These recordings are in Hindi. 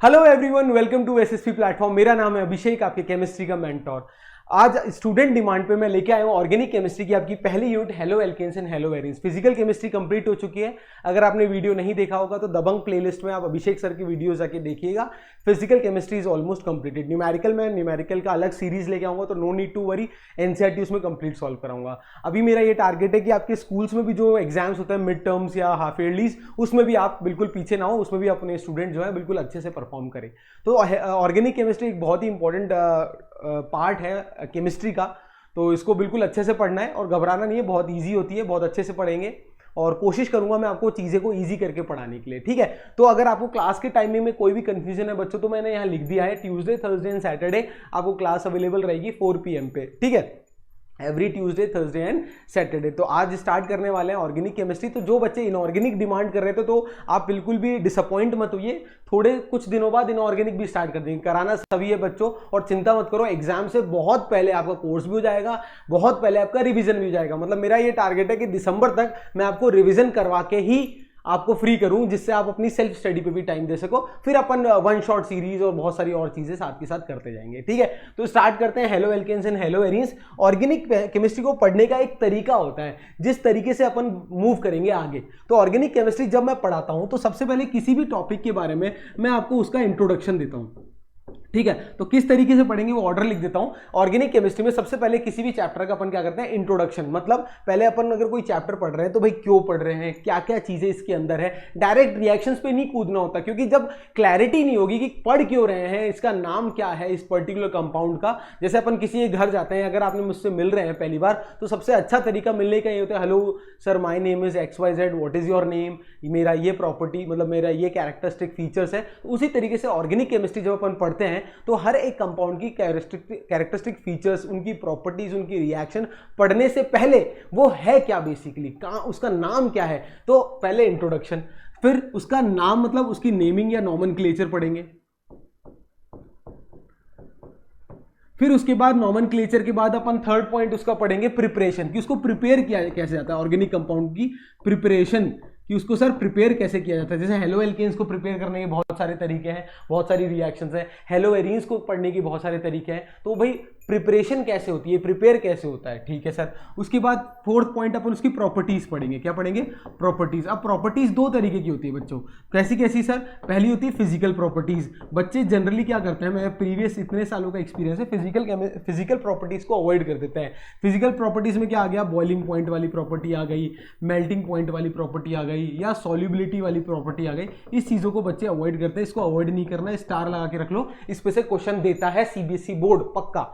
Hello everyone, welcome to SSP platform. मेरा नाम है अभिषेक, आपके केमिस्ट्री का मेंटोर। आज स्टूडेंट डिमांड पे मैं लेके आया हूँ ऑर्गेनिक केमिस्ट्री की आपकी पहली unit haloalkanes and haloarenes. Physical chemistry complete हो चुकी है। अगर आपने वीडियो नहीं देखा होगा तो दबंग प्लेलिस्ट में आप अभिषेक सर की वीडियो जाके देखिएगा। Physical chemistry is almost completed. Numerical में न्यूमेरिकल का अलग सीरीज लेके आऊंगा, तो no need to worry, NCERT उसमें कंप्लीट सॉल्व कराऊंगा। अभी मेरा ये टारगेट है कि आपके स्कूल्स में भी जो एग्जाम्स होते हैं मिड टर्म्स या हाफ ईयरलीज, उसमें भी आप बिल्कुल पीछे ना हो, उसमें भी अपने स्टूडेंट जो है बिल्कुल अच्छे से परफॉर्म करें। तो ऑर्गेनिक केमिस्ट्री एक बहुत ही इंपॉर्टेंट पार्ट है केमिस्ट्री का, तो इसको बिल्कुल अच्छे से पढ़ना है और घबराना नहीं है। बहुत इजी होती है, बहुत अच्छे से पढ़ेंगे और कोशिश करूंगा मैं आपको चीज़ें को इजी करके पढ़ाने के लिए, ठीक है। तो अगर आपको क्लास के टाइमिंग में कोई भी कंफ्यूजन है बच्चों, तो मैंने यहाँ लिख दिया है ट्यूसडे, थर्सडे एंड सैटरडे आपको क्लास अवेलेबल रहेगी 4 PM पे, ठीक है। Every Tuesday, Thursday and Saturday. तो आज स्टार्ट करने वाले हैं ऑर्गेनिक केमिस्ट्री। तो जो बच्चे इनऑर्गेनिक डिमांड कर रहे थे, तो आप बिल्कुल भी डिसअपॉइंट मत होइए। थोड़े कुछ दिनों बाद इनऑर्गेनिक भी स्टार्ट कर देंगे, कराना सभी है बच्चों। और चिंता मत करो, एग्जाम से बहुत पहले आपका कोर्स भी हो जाएगा, बहुत पहले आपका रिविजन भी हो जाएगा। मतलब मेरा ये टारगेट है कि दिसंबर तक मैं आपको रिविजन करवा के ही आपको फ्री करूं, जिससे आप अपनी सेल्फ स्टडी पे भी टाइम दे सको। फिर अपन वन शॉट सीरीज और बहुत सारी और चीजें साथ के साथ करते जाएंगे, ठीक है। तो स्टार्ट करते हैं haloalkanes and haloarenes. Organic chemistry को पढ़ने का एक तरीका होता है, जिस तरीके से अपन मूव करेंगे आगे। तो ऑर्गेनिक केमिस्ट्री जब मैं पढ़ाता हूं, तो सबसे पहले किसी भी टॉपिक के बारे में मैं आपको उसका इंट्रोडक्शन देता हूं, ठीक है। तो किस तरीके से पढ़ेंगे वो ऑर्डर लिख देता हूं। ऑर्गेनिक केमिस्ट्री में सबसे पहले किसी भी चैप्टर का अपन क्या करते हैं, इंट्रोडक्शन। मतलब पहले अपन अगर कोई चैप्टर पढ़ रहे हैं तो भाई क्यों पढ़ रहे हैं, क्या क्या चीजें इसके अंदर है। डायरेक्ट रिएक्शंस पे नहीं कूदना होता, क्योंकि जब क्लैरिटी नहीं होगी कि पढ़ क्यों रहे हैं, इसका नाम क्या है इस पर्टिकुलर कंपाउंड का। जैसे अपन किसी के घर जाते हैं, अगर आपने मुझसे मिल रहे हैं पहली बार, तो सबसे अच्छा तरीका मिलने का ये होता है, hello sir my name is XYZ, what is your name, मेरा ये प्रॉपर्टी, मतलब मेरा ये कैरेक्टरिस्टिक फीचर्स है। तो उसी तरीके से ऑर्गेनिक केमिस्ट्री जब अपन पढ़ते हैं, तो हर एक कंपाउंड की कैरेक्टरिस्टिक फीचर्स, उनकी प्रॉपर्टीज, उनकी रिएक्शन पढ़ने से पहले वो है क्या बेसिकली, कहां उसका नाम क्या है। तो पहले इंट्रोडक्शन, फिर उसका नाम मतलब उसकी नेमिंग या नॉमेनक्लेचर पढ़ेंगे। फिर उसके बाद नॉमेनक्लेचर के बाद अपन थर्ड पॉइंट उसका पढ़ेंगे प्रिपरेशन, कि उसको प्रिपेयर किया कैसे जाता है, ऑर्गेनिक कंपाउंड की प्रिपरेशन, कि उसको सर प्रिपेयर कैसे किया जाता है। जैसे हेलो एल्केन्स को प्रिपेयर करने के बहुत सारे तरीके हैं, बहुत सारी रिएक्शंस हैं। हेलो वेरिएंस को पढ़ने के बहुत सारे तरीके हैं। तो भाई प्रिपरेशन कैसे होती है, प्रिपेयर कैसे होता है, ठीक है सर। उसके बाद फोर्थ पॉइंट अपन उसकी प्रॉपर्टीज पढ़ेंगे। क्या पढ़ेंगे, प्रॉपर्टीज। अब प्रॉपर्टीज दो तरीके की होती है बच्चों। कैसी कैसी सर, पहली होती है फिजिकल प्रॉपर्टीज। बच्चे जनरली क्या करते हैं, मैं प्रीवियस इतने सालों का एक्सपीरियंस है, फिजिकल प्रॉपर्टीज को अवॉइड कर देते हैं। फिजिकल प्रॉपर्टीज में क्या आ गया, बॉइलिंग पॉइंट वाली प्रॉपर्टी आ गई, मेल्टिंग पॉइंट वाली प्रॉपर्टी आ गई, या सॉल्युबिलिटी वाली प्रॉपर्टी आ गई। इस चीजों को बच्चे अवॉइड करते हैं, इसको अवॉइड नहीं करना है, स्टार लगा के रख लो। इस पे से क्वेश्चन देता है सीबीएसई बोर्ड पक्का।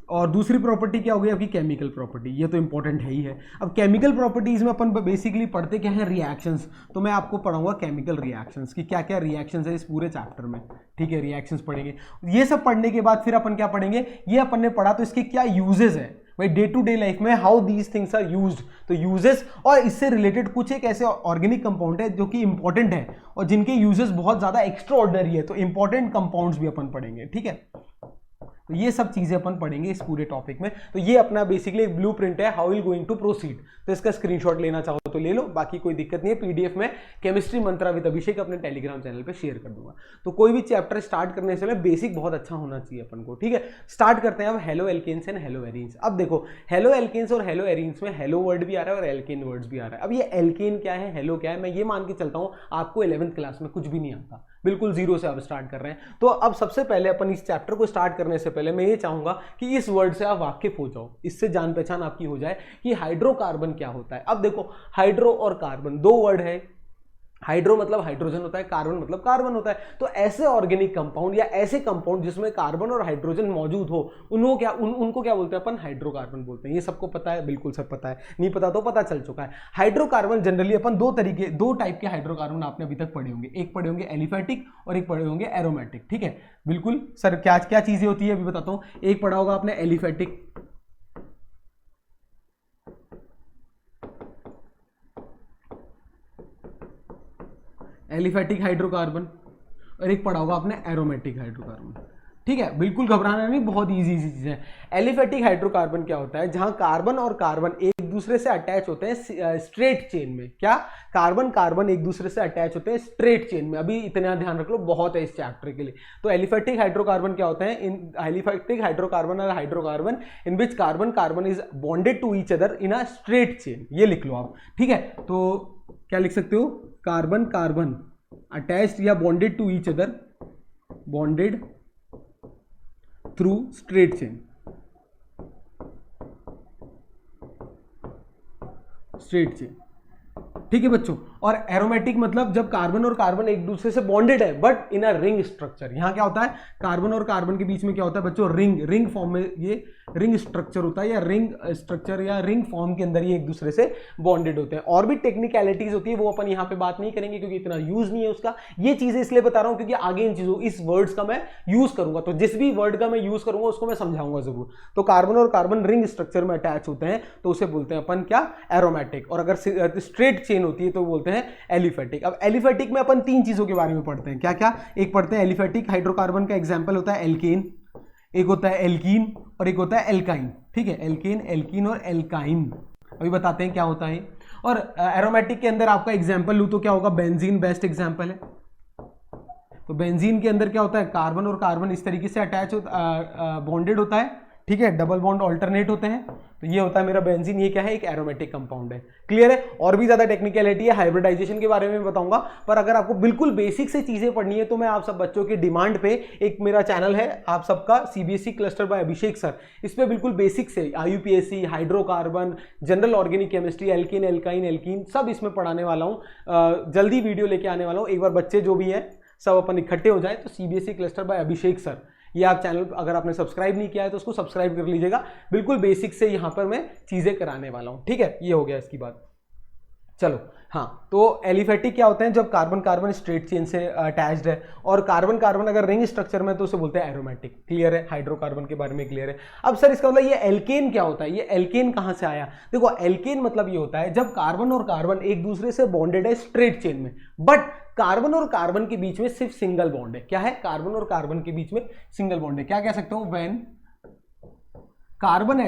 और दूसरी प्रॉपर्टी क्या हो गई आपकी, केमिकल प्रॉपर्टी। ये तो इंपॉर्टेंट है ही है। अब केमिकल प्रॉपर्टीज में अपन बेसिकली पढ़ते क्या है, रिएक्शंस। तो मैं आपको पढ़ाऊंगा केमिकल रिएक्शंस की क्या क्या रिएक्शंस है इस पूरे चैप्टर में, ठीक है। रिएक्शंस पढ़ेंगे। ये सब पढ़ने के बाद फिर अपन क्या पढ़ेंगे, ये अपन ने पढ़ा तो इसके क्या यूजेस है भाई डे टू डे लाइफ में, how these things are used. तो यूजेस और इससे रिलेटेड कुछ एक ऐसे ऑर्गेनिक कंपाउंड है जो कि इंपॉर्टेंट है और जिनके यूजेस बहुत ज्यादा एक्स्ट्रा ऑर्डिनरी है। तो इंपॉर्टेंट कंपाउंड्स भी अपन पढ़ेंगे, ठीक है। तो ये सब चीजें अपन पढ़ेंगे इस पूरे टॉपिक में। तो ये अपना बेसिकली एक ब्लूप्रिंट है, how will going to proceed. तो इसका स्क्रीनशॉट लेना चाहो तो ले लो, बाकी कोई दिक्कत नहीं है। पीडीएफ में केमिस्ट्री मंत्रा विद अभिषेक अपने टेलीग्राम चैनल पे शेयर कर दूंगा। तो कोई भी चैप्टर स्टार्ट करने से पहले बेसिक बहुत अच्छा होना चाहिए अपन को, ठीक है। स्टार्ट करते हैं अब haloalkanes and haloarenes. अब देखो हेलो एल्केन्स और हेलो वेरिएंस में हेलो वर्ड भी आ रहा है और एल्केन वर्ड्स भी आ रहा है। अब ये एल्केन क्या है, हेलो क्या है, मैं ये मान के चलता हूं आपको 11th क्लास में कुछ भी नहीं आता, बिल्कुल जीरो से आप स्टार्ट कर रहे हैं। तो अब सबसे पहले अपन इस चैप्टर को स्टार्ट करने से पहले मैं ये चाहूंगा कि इस वर्ड से आप वाकिफ हो जाओ, इससे जान पहचान आपकी हो जाए कि हाइड्रोकार्बन क्या होता है। अब देखो हाइड्रो और कार्बन दो वर्ड है। हाइड्रो मतलब हाइड्रोजन होता है, कार्बन मतलब कार्बन होता है। तो ऐसे ऑर्गेनिक कंपाउंड या ऐसे कंपाउंड जिसमें कार्बन और हाइड्रोजन मौजूद हो, उनको क्या बोलते हैं अपन, हाइड्रोकार्बन बोलते हैं। ये सबको पता है, बिल्कुल सब पता है, नहीं पता तो पता चल चुका है। हाइड्रोकार्बन जनरली अपन दो टाइप के हाइड्रोकार्बन आपने अभी तक पढ़े होंगे, एक पढ़े होंगे एलिफेटिक और एक पढ़े होंगे एरोमेटिक, ठीक है। बिल्कुल सर, क्या क्या चीजें होती है अभी बताता हूं। एक पढ़ा होगा आपने एलिफेटिक, एलिफेटिक हाइड्रोकार्बन, और एक पढ़ा होगा आपने एरोमेटिक हाइड्रोकार्बन, ठीक है, बिल्कुल घबराना नहीं, बहुत इजी चीज है। एलिफेटिक हाइड्रोकार्बन क्या होता है, जहां कार्बन और कार्बन एक दूसरे से अटैच होते हैं स्ट्रेट चेन में। क्या, कार्बन कार्बन एक दूसरे से अटैच होते हैं स्ट्रेट चेन में। अभी इतना ध्यान रख लो, बहुत है इस चैप्टर के लिए। तो एलिफेटिक हाइड्रोकार्बन क्या होता है, इन एलिफेटिक हाइड्रोकार्बन और hydrocarbon in which carbon carbon is bonded to each other in a straight chain. ये लिख लो आप, ठीक है। तो क्या लिख सकते हो, कार्बन कार्बन अटैच्ड या bonded to each other, bonded through straight chain, straight chain, ठीक है बच्चों। और एरोमेटिक मतलब जब कार्बन और कार्बन एक दूसरे से बॉन्डेड है but in a ring structure. यहां क्या होता है, कार्बन और कार्बन के बीच में क्या होता है बच्चों, रिंग फॉर्म में ये रिंग स्ट्रक्चर होता है, या रिंग स्ट्रक्चर या रिंग फॉर्म के अंदर ये एक दूसरे से बॉन्डेड होते हैं। और भी टेक्निकलिटीज होती है, वो अपन यहाँ पे बात नहीं करेंगे क्योंकि इतना यूज नहीं है उसका। ये चीजें इसलिए बता रहा हूं क्योंकि आगे इन चीजों, इस वर्ड्स का मैं यूज करूंगा, तो जिस भी वर्ड का मैं यूज करूंगा उसको मैं समझाऊंगा जरूर। तो कार्बन और कार्बन रिंग स्ट्रक्चर में अटैच होते हैं तो उसे बोलते हैं अपन क्या, एरोमेटिक। और अगर स्ट्रेट चेन होती है तो बोलते हैं एलिफेटिक। अब एलिफेटिक में अपन तीन चीजों के बारे में पढ़ते हैं, क्या क्या, एक पढ़ते हैं एलिफेटिक हाइड्रोकार्बन का एग्जांपल होता है एल्केन, एक होता है एल्कीन और एक होता है एल्काइन, ठीक है। एल्केन, एल्कीन और एल्काइन अभी बताते हैं क्या होता है। और एरोमेटिक के अंदर आपका एग्जांपल लूं तो क्या होगा, बेंजीन बेस्ट एग्जांपल है। तो बेंजीन के अंदर क्या होता है, कार्बन और कार्बन इस तरीके से अटैच बॉन्डेड होता है, ठीक है, डबल बॉन्ड ऑल्टरनेट होते हैं। तो ये होता है मेरा बेंजीन, ये क्या है, एक एरोमेटिक कंपाउंड है। क्लियर है। और भी ज्यादा टेक्निकलिटी है, हाइब्रिडाइजेशन के बारे में बताऊंगा, पर अगर आपको बिल्कुल बेसिक से चीजें पढ़नी है तो मैं आप सब बच्चों की डिमांड पे एक मेरा चैनल है आप सबका, CBSE cluster by Abhishek sir. इस पे बिल्कुल बेसिक से IUPAC, hydrocarbon, general organic chemistry, alkane, alkyne, alkene, सब इसमें पढ़ाने वाला हूँ। जल्दी वीडियो लेके आने वाला हूँ। एक बार बच्चे जो भी है सब अपन इकट्ठे हो जाए तो CBSE cluster by Abhishek sir, ये आप चैनल अगर आपने सब्सक्राइब नहीं किया है तो उसको सब्सक्राइब कर लीजिएगा। बिल्कुल बेसिक से यहां पर मैं चीजें कराने वाला हूं, ठीक है। ये हो गया इसकी बात। चलो हाँ, तो एलिफेटिक क्या होते हैं, जब कार्बन कार्बन स्ट्रेट चेन से अटैच्ड है और कार्बन कार्बन अगर रिंग स्ट्रक्चर में तो उसे बोलते हैं एरोमेटिक। क्लियर है, हाइड्रोकार्बन के बारे में क्लियर है। अब सर इसका मतलब ये एल्केन क्या होता है, ये एल्केन कहां से आया। देखो एल्केन मतलब ये होता है जब कार्बन और कार्बन एक दूसरे से बॉन्डेड है स्ट्रेट चेन में, बट कार्बन और कार्बन के बीच में सिर्फ सिंगल बॉन्ड है। क्या है, कार्बन और कार्बन के बीच में सिंगल बॉन्ड है। क्या कह सकते हो, when carbon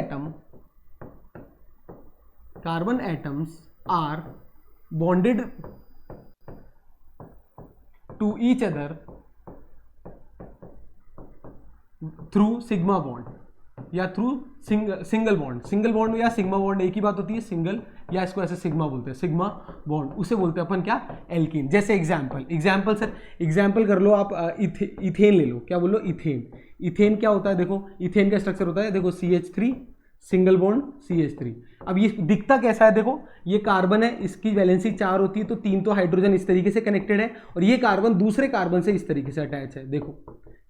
atoms are bonded to each other through sigma bond या थ्रू सिंगल बॉन्ड या सिग्मा बॉन्ड, एक ही बात होती है, सिंगल या इसको ऐसे सिग्मा बोलते हैं, सिग्मा बॉन्ड, उसे बोलते हैं अपन क्या, एल्कीन। जैसे एग्जांपल सर, एग्जांपल कर लो आप, इथेन ले लो। क्या बोलो, इथेन क्या होता है, देखो इथेन का स्ट्रक्चर होता है, देखो CH3 सिंगल बॉन्ड CH3। अब ये दिखता कैसा है, देखो ये कार्बन है, इसकी वैलेंसी 4 होती है तो 3 तो हाइड्रोजन इस तरीके से कनेक्टेड है और ये कार्बन दूसरे कार्बन से इस तरीके से अटैच है। देखो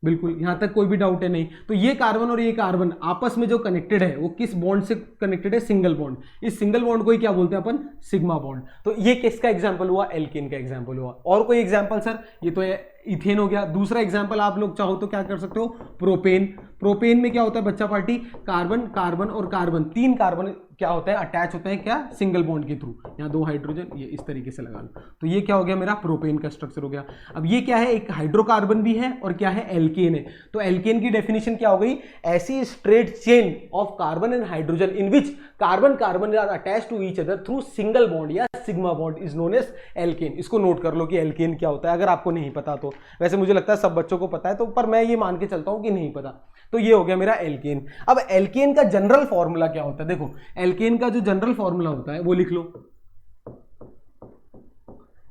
बिल्कुल यहां तक कोई भी डाउट है नहीं। तो ये कार्बन और ये कार्बन आपस में जो कनेक्टेड है वो किस बॉन्ड से कनेक्टेड है, सिंगल बॉन्ड। इस सिंगल बॉन्ड को ही क्या बोलते हैं अपन, सिग्मा बॉन्ड। तो ये किसका एग्जांपल हुआ, एल्केन का एग्जांपल हुआ। और कोई एग्जांपल सर, ये तो इथेन हो गया। दूसरा एग्जांपल आप लोग चाहो तो क्या कर सकते हो, प्रोपेन में क्या होता है बच्चा पार्टी, कार्बन कार्बन और कार्बन, 3 कार्बन क्या होता है, अटैच होते हैं क्या, सिंगल बॉन्ड के थ्रू। यहाँ 2 हाइड्रोजन, ये इस तरीके से लगा लो। तो ये क्या हो गया, मेरा प्रोपेन का स्ट्रक्चर हो गया। अब ये क्या है, एक हाइड्रोकार्बन भी है और क्या है, एल्केन है। तो एल्केन की डेफिनेशन क्या हो गई, ऐसी straight chain of carbon and hydrogen in which carbon carbon are attached to each other through single bond या sigma bond is known as alkane. इसको नोट कर लो कि एल्केन क्या होता है, अगर आपको नहीं पता तो। वैसे मुझे लगता है सब बच्चों को पता है, तो पर मैं ये मान के चलता हूं कि नहीं पता। तो ये हो गया मेरा एल्केन। अब एल्केन का जनरल फॉर्मूला क्या होता है, देखो एल्केन का जो जनरल फॉर्मूला होता है वो लिख लो,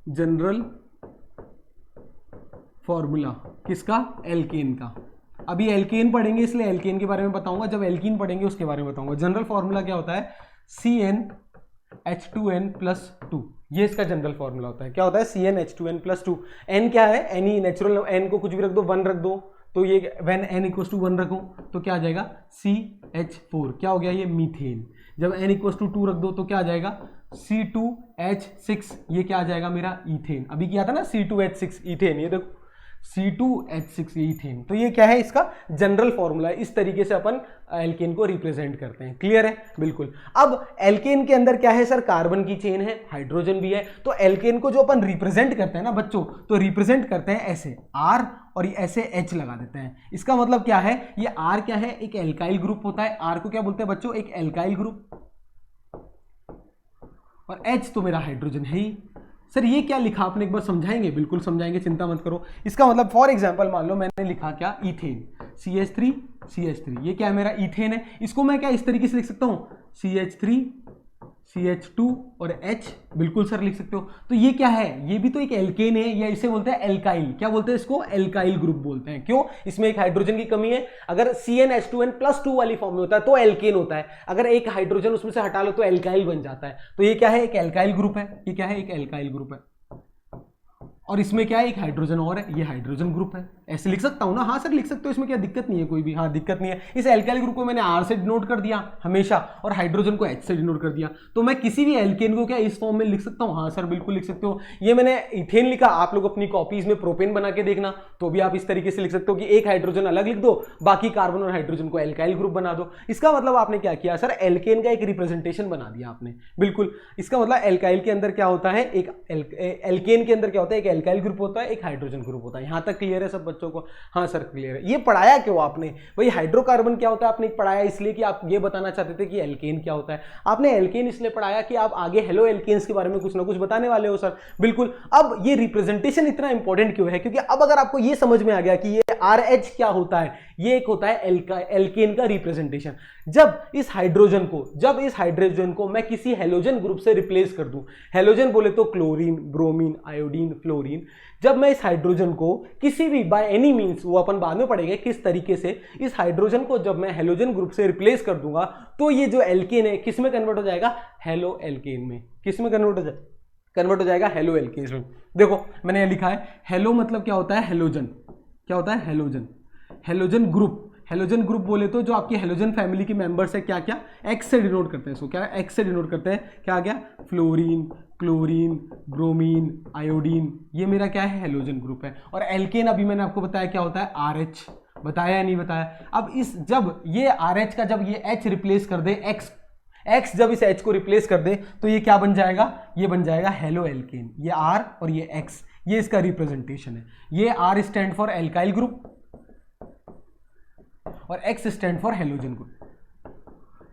जनरल फॉर्मूला किसका, एल्केन का। अभी एल्केन पढ़ेंगे इसलिए एल्केन के बारे में बताऊंगा, जब एल्कीन पढ़ेंगे उसके बारे में बताऊंगा। जनरल फॉर्मूला क्या होता है, CnH2n+2, ये इसका जनरल फॉर्मूला होता है। क्या होता है, CnH2n+2। n क्या है, n ही नेचुरल, n को कुछ भी रख दो, 1 रख दो, तो ये when n = 1 रखो तो क्या आ जाएगा, CH4। क्या हो गया, ये मीथेन। जब n = 2 रख दो तो क्या आ जाएगा, C2H6, ये क्या आ जाएगा मेरा, ईथेन। अभी किया था ना C2H6 ईथेन, ये देखो C2H6 इथेन। तो ये क्या है, इसका जनरल फॉर्मूला है। इस तरीके से अपन एल्केन को रिप्रेजेंट करते हैं। क्लियर है, बिल्कुल। अब एल्केन के अंदर क्या है सर, कार्बन की चेन है, हाइड्रोजन भी है। तो एल्केन को जो अपन रिप्रेजेंट करते हैं ना बच्चों, तो रिप्रेजेंट करते हैं ऐसे R और ऐसे H लगा देते हैं। इसका मतलब क्या है, ये R क्या है, एक एल्काइल ग्रुप होता है। R को क्या बोलते हैं बच्चों, एक एल्काइल ग्रुप। और H तो मेरा हाइड्रोजन है ही। सर ये क्या लिखा आपने, एक बार समझाएंगे? बिल्कुल समझाएंगे, चिंता मत करो। इसका मतलब फॉर एग्जांपल मान लो मैंने लिखा क्या, इथेन, CH3 CH3, ये क्या है मेरा इथेन है। इसको मैं क्या इस तरीके से लिख सकता हूं, CH3 CH2 और H, बिल्कुल सर लिख सकते हो। तो ये क्या है, ये भी तो एक एल्केन है, या इसे बोलते हैं एल्काइल। क्या बोलते हैं इसको, एल्काइल ग्रुप बोलते हैं। क्यों, इसमें एक हाइड्रोजन की कमी है। अगर CnH2n+2 वाली फॉर्म में होता है तो एल्केन होता है। अगर एक हाइड्रोजन उसमें से हटा लो तो एल्काइल बन जाता है। तो ये क्या है, एक एल्काइल ग्रुप है। ये क्या है, एक एल्काइल ग्रुप है। और इसमें क्या है, एक हाइड्रोजन और है, ये हाइड्रोजन ग्रुप है। ऐसे लिख सकता हूं ना? हाँ सर लिख सकते हो, इसमें क्या दिक्कत नहीं है कोई भी। हाँ दिक्कत नहीं है। इस एल्काइल ग्रुप को मैंने R से डिनोट कर दिया हमेशा, और हाइड्रोजन को H से डिनोट कर दिया। तो मैं किसी भी एल्केन को क्या इस फॉर्म में लिख सकता हूँ? हाँ सर बिल्कुल लिख सकते हो। ये मैंने इथेन लिखा, आप लोग अपनी कॉपीज में प्रोपेन बना के देखना, तो भी आप इस तरीके से लिख सकते हो कि एक हाइड्रोजन अलग लिख दो, बाकी कार्बन और हाइड्रोजन को एल्काइल ग्रुप बना दो। इसका मतलब आपने क्या किया सर, एल्केन का एक रिप्रेजेंटेशन बना दिया आपने। बिल्कुल, इसका मतलब एल्काइल के अंदर क्या होता है, एक एल्केन के अंदर क्या होता है, एक एल्काइल ग्रुप होता है, एक हाइड्रोजन ग्रुप होता है। यहां तक क्लियर है सब बच्चों को? हाँ सर क्लियर है। ये पढ़ाया क्यों आपने भाई, हाइड्रोकार्बन क्या होता है आपने पढ़ाया इसलिए कि आप ये बताना चाहते थे कि एल्केन क्या होता है। आपने एल्केन इसलिए पढ़ाया कि आप आगे हेलो एल्केन्स के बारे में कुछ ना कुछ बताने वाले हो सर। बिल्कुल। अब ये रिप्रेजेंटेशन इतना इंपॉर्टेंट क्यों है, क्योंकि अब अगर आपको ये समझ में आ गया कि ये RH क्या होता है, ये एक होता है एल्केन का रिप्रेजेंटेशन। जब इस हाइड्रोजन को मैं किसी हेलोजन ग्रुप से रिप्लेस कर दूं, हेलोजन बोले तो क्लोरीन, ब्रोमीन, आयोडीन, फ्लोरीन, जब मैं इस हाइड्रोजन को किसी भी बाय एनी मींस, वो अपन बाद में पढ़ेंगे किस तरीके से, इस हाइड्रोजन को जब मैं हेलोजन ग्रुप से रिप्लेस कर दूंगा, तो ये जो एल्केन है किस में कन्वर्ट हो जाएगा, हेलो एल्केन में। किस में कन्वर्ट हो जाएगा, हेलो एल्केन में। देखो मैंने ये लिखा है, हेलो मतलब क्या होता है, हेलोजन। क्या होता है, halogen. Halogen group, halogen group बोले तो जो आपकी हेलोजन फैमिली के मेंबर्स है, क्या क्या एक्स से डिनोट करते हैं। सो क्या एक्स से डिनोट करते हैं, क्या आ गया, फ्लोरीन, क्लोरीन, ब्रोमीन, आयोडीन, ये मेरा क्या है, हेलोजन ग्रुप है। और एल्केन अभी मैंने आपको बताया क्या होता है, RH। बताया या नहीं बताया? अब इस जब ये RH का जब ये H रिप्लेस कर दे, X जब इस H को रिप्लेस कर दे, तो ये क्या बन जाएगा, ये बन जाएगा हेलो एल्केन। ये R और ये X, ये इसका रिप्रेजेंटेशन है। ये R stand for alkyl group और X stand for halogen group.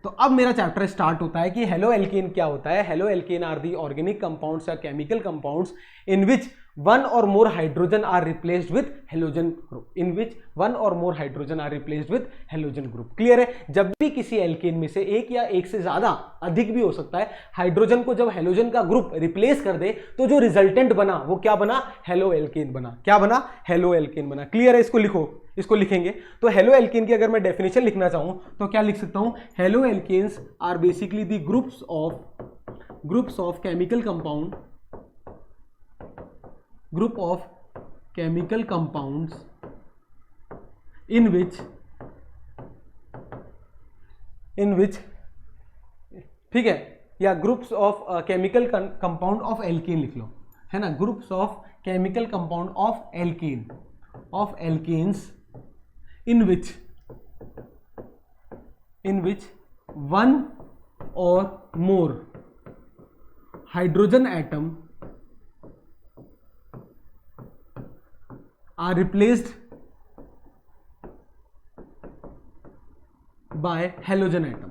तो अब मेरा चैप्टर स्टार्ट होता है कि हेलो एल्केन क्या होता है। Haloalkane are the organic compounds या chemical compounds in which one or more hydrogen are replaced with halogen group, in which one or more hydrogen are replaced with halogen group। Clear है? जब भी किसी एल्केन में से एक या एक से ज्यादा, अधिक भी हो सकता है, हाइड्रोजन को जब हेलोजन का ग्रुप रिप्लेस कर दे, तो जो रिजल्टेंट बना वो क्या बना, हेलो एल्केन बना। क्या बना, हेलो एल्केन बना। क्लियर है? इसको लिखो, इसको लिखेंगे। तो हेलो एल्केन की अगर मैं डेफिनेशन लिखना चाहूं तो क्या लिख सकता हूं, haloalkanes are basically the groups of chemical compound, group of chemical compounds in which ठीक है, या groups of chemical compound of alkane लिख लो, है ना, groups of chemical compound of alkanes in which one or more hydrogen atom are replaced by halogen atom।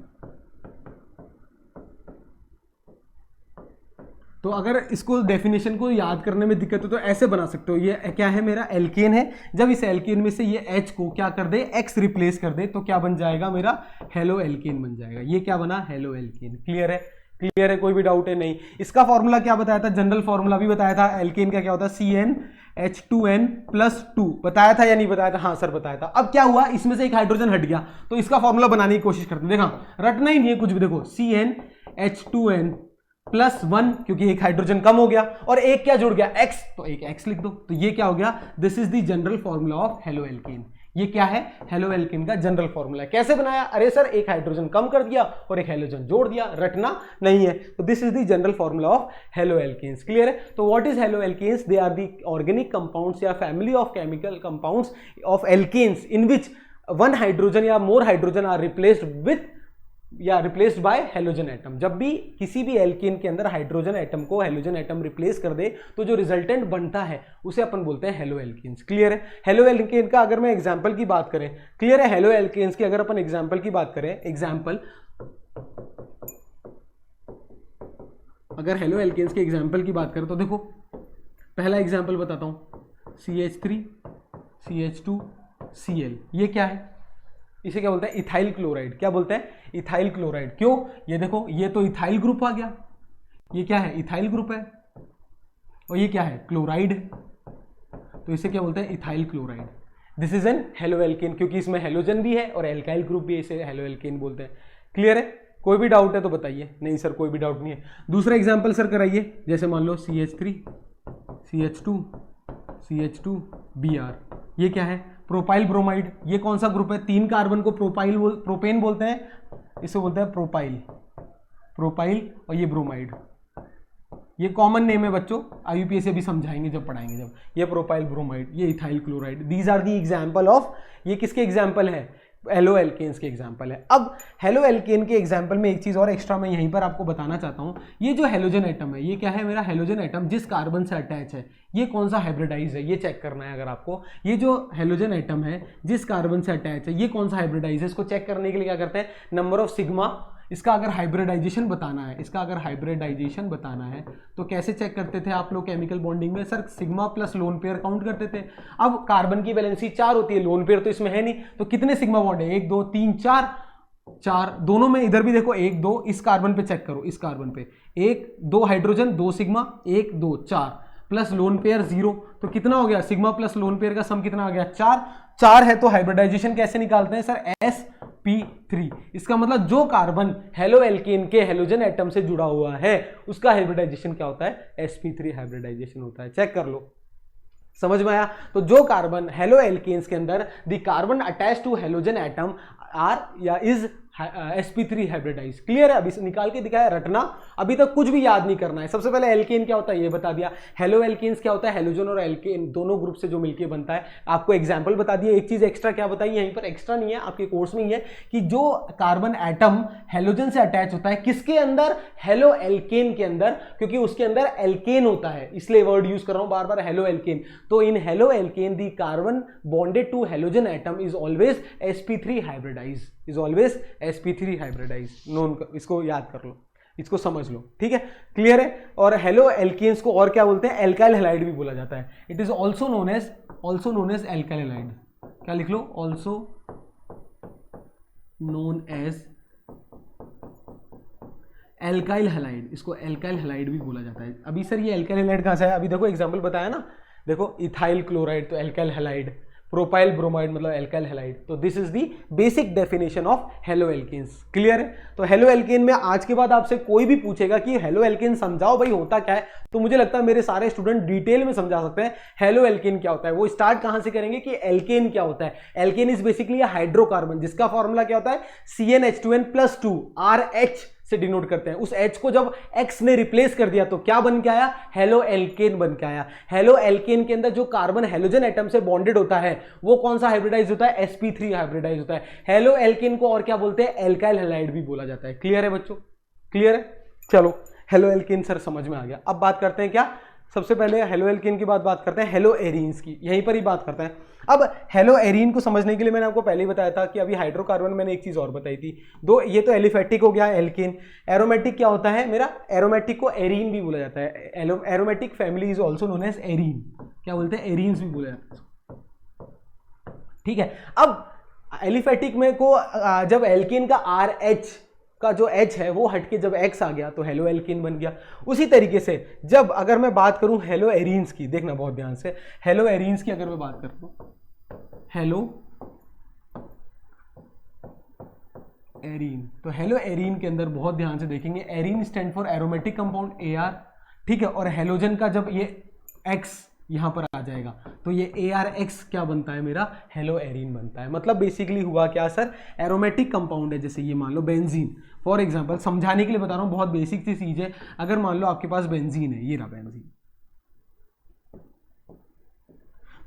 तो अगर इसको डेफिनेशन को याद करने में दिक्कत हो तो ऐसे बना सकते हो, ये क्या है, मेरा एल्केन है। जब इस एल्केन में से ये H को क्या कर दे, X रिप्लेस कर दे, तो क्या बन जाएगा, मेरा हेलो एल्केन बन जाएगा। ये क्या बना, हेलो एल्केन। क्लियर है? क्लियर है? कोई भी डाउट है? नहीं। इसका फॉर्मूला क्या बताया था, जनरल फॉर्मूला भी बताया था। एल्केन का क्या होता है, CnH2n+2 बताया था या नहीं बताया था? हाँ सर बताया था। अब क्या हुआ, इसमें से एक हाइड्रोजन हट गया, तो इसका फॉर्मूला बनाने की कोशिश करते हैं। देखा, रटना ही नहीं है कुछ भी। देखो CnH2n+1, क्योंकि एक हाइड्रोजन कम हो गया, और एक क्या जुड़ गया, X, तो एक X लिख दो। तो ये क्या हो गया, this is the general formula of halo alkane. ये क्या है, हेलो एल्केन का जनरल फॉर्मूला है। कैसे बनाया, अरे सर एक हाइड्रोजन कम कर दिया और एक हेलोजन जोड़ दिया, रटना नहीं है। तो this is the general formula of haloalkanes. Clear है। तो what is haloalkanes, they are the organic compounds या family of chemical compounds of alkanes in which one hydrogen या more hydrogen are replaced with या रिप्लेस्ड बाय हेलोजन एटम। जब भी किसी भी एल्केन के अंदर हाइड्रोजन एटम को हेलोजन एटम रिप्लेस कर दे तो जो रिजल्टेंट बनता है उसे अपन बोलते हैं हेलो एल्केन्स। क्लियर है। हेलो एल्केन का अगर मैं एग्जांपल की बात करें, क्लियर है, हेलो एल्केन्स की अगर अपन एग्जांपल की बात करें, एग्जांपल अगर हेलो एल्केन्स के एग्जांपल की बात करें तो देखो पहला एग्जांपल बताता हूं, CH3 CH2 Cl। ये क्या है, इसे क्या बोलते हैं, इथाइल क्लोराइड। क्या बोलते हैं, इथाइल क्लोराइड। क्यों, ये देखो ये तो इथाइल ग्रुप आ गया, ये क्या है, इथाइल ग्रुप है, और ये क्या है, क्लोराइड, तो इसे क्या बोलते हैं, ethyl chloride. This is an halo alkane, क्योंकि इसमें हेलोजन भी है और एल्काइल ग्रुप भी है, इसे हेलो एल्केन बोलते हैं। क्लियर है। कोई भी डाउट है तो बताइए। नहीं सर कोई भी डाउट नहीं है। दूसरा एग्जाम्पल सर कराइए, जैसे मान लो CH3 CH2 Br। ये क्या है, प्रोपाइल ब्रोमाइड। ये कौन सा ग्रुप है, 3 कार्बन को प्रोपेन बोलते हैं, इसे बोलते हैं प्रोपाइल और ये ब्रोमाइड। ये कॉमन नेम है बच्चों, IUPAC से भी समझाएंगे जब पढ़ाएंगे जब। ये प्रोपाइल ब्रोमाइड, ये ethyl chloride. These are the example of, ये किसके एग्जाम्पल है, हेलो एल्केन्स के एग्जाम्पल है। अब हेलो एल्केन के एग्जाम्पल में एक चीज और एक्स्ट्रा मैं यहीं पर आपको बताना चाहता हूं, ये जो हेलोजन एटम है, ये क्या है, मेरा हेलोजन एटम जिस कार्बन से अटैच है, ये कौन सा हाइब्रिडाइज है, ये चेक करना है अगर आपको। ये जो हेलोजन एटम है जिस कार्बन से अटैच है, ये कौन सा हाइब्रिडाइज है, इसको चेक करने के लिए क्या करते हैं, नंबर ऑफ सिग्मा, इसका अगर हाइब्रिडाइजेशन बताना है, तो कैसे चेक करते थे आप लोग केमिकल बॉन्डिंग में, sir sigma plus lone pair count करते थे। अब कार्बन की वैलेंसी 4 होती है, लोन पेयर तो इसमें है नहीं, तो कितने सिग्मा बॉन्ड है, 1 2 3 4 दोनों में, इधर भी देखो 1 2, इस कार्बन पे चेक करो, इस कार्बन पे 1 2 hydrogen 2 sigma 1 2 4 plus lone pair 0, तो कितना हो गया, सिग्मा प्लस लोन पेयर का सम कितना आ गया, 4 है। तो हाइब्रिडाइजेशन कैसे निकालते हैं सर, sp3। इसका मतलब जो कार्बन हेलो एल्केन के हेलोजन एटम से जुड़ा हुआ है उसका हाइब्रिडाइजेशन क्या होता है, sp3 हाइब्रिडाइजेशन होता है। चेक कर लो, समझ में आया। तो जो कार्बन हेलो एल्केन्स के अंदर the carbon attach to halogen atom are या इज sp3 हाइब्रिडाइज। क्लियर है। अभी निकाल के दिखाया, रटना, अभी तक कुछ भी याद नहीं करना है। सबसे पहले एल्केन क्या होता है ये बता दिया, हेलो एल्केन्स क्या होता है, हेलोजन और एल्केन दोनों ग्रुप से जो मिलकर बनता है। आपको एग्जांपल बता दिया। एक चीज एक्स्ट्रा क्या बताई, यहीं पर एक्स्ट्रा नहीं है, आपके कोर्स में ही है, कि जो कार्बन एटम हेलोजन से अटैच होता है किसके अंदर, हेलो एल्केन के अंदर, क्योंकि उसके अंदर एल्केन होता है, इसलिए वर्ड यूज कर रहा हूं बार बार, हेलो एल्केन। तो in haloalkane the carbon bonded to halogen atom is always sp3 hybridise, is always sp3 hybridise. Known, इसको याद कर लो, इसको समझ लो, ठीक है। क्लियर है। और हेलो एल्केन्स को और क्या बोलते हैं, एल्काइल हैलाइड भी बोला जाता है। It is also known as alkyl halide. क्या लिख लो, also known as alkyl halide, इसको एल्काइल हैलाइड भी बोला जाता है। अभी सर ये एल्काइल हैलाइड कहां से है, अभी देखो एग्जांपल बताया ना, देखो इथाइल क्लोराइड तो एल्काइल हैलाइड, प्रोपाइल ब्रोमाइड मतलब एल्काइल हैलाइड। तो this is the basic definition of haloalkanes. Clear है। तो हेलो एल्केन में आज के बाद आपसे कोई भी पूछेगा कि हेलो एल्केन समझाओ भाई होता क्या है, तो मुझे लगता है मेरे सारे स्टूडेंट डिटेल में समझा सकते हैं हेलो एल्केन क्या होता है। वो स्टार्ट कहां से करेंगे कि एल्केन क्या होता है। एल्केन इज बेसिकली हाइड्रोकार्बन जिसका फॉर्मूला क्या होता है, CnH2n+2 RH से डिनोट करते हैं। उस H को जब X ने रिप्लेस कर दिया तो क्या बन के आया, हेलो एल्केन बन के आया। हेलो एल्केन के अंदर जो कार्बन हेलोजन एटम से बॉन्डेड होता है वो कौन सा हाइब्रिडाइज होता है, sp3 हाइब्रिडाइज होता है। हेलो एल्केन को और क्या बोलते हैं, एल्काइल हैलाइड भी बोला जाता है। क्लियर है बच्चों, क्लियर है। चलो हेलो एल्केन सर समझ में आ गया। अब बात करते हैं क्या, सबसे पहले हेलो एल्केन की बात करते हैं, हेलो एरीन्स की, यहीं पर ही बात करते हैं। अब हेलो एरीन को समझने के लिए मैंने आपको पहले ही बताया था कि अभी हाइड्रोकार्बन मैंने एक चीज और बताई थी, दो, ये तो एलिफेटिक हो गया एल्केन। एरोमेटिक क्या होता है मेरा, एरोमेटिक को एरीन भी बोला जाता है। Aromatic family is also known as arene, क्या बोलते हैं, एरीन्स भी बोला जाता है। ठीक है। अब एलिफेटिक में को जब एल्केन का RH का जो H है वो हटके जब X आ गया तो हेलो एल्केन बन गया। उसी तरीके से जब अगर मैं बात करूं हेलो एरीन्स की, देखना बहुत ध्यान से, हेलो एरीन्स की अगर मैं बात करूं, हेलो एरीन, तो हेलो एरीन के अंदर बहुत ध्यान से देखेंगे, arene stand for aromatic compound AR, ठीक है। और हेलोजन का जब ये X यहाँ पर आ जाएगा, तो ये ARX क्या बनता है मेरा, हेलो एरीन बनता है। मतलब बेसिकली हुआ क्या सर, एरोमेटिक कंपाउंड है, जैसे ये मान लो बेंजीन फॉर एग्जांपल, समझाने के लिए बता रहा हूँ, बहुत बेसिक सी चीज है। अगर मान लो आपके पास बेंजीन है, ये रहा बेंजीन,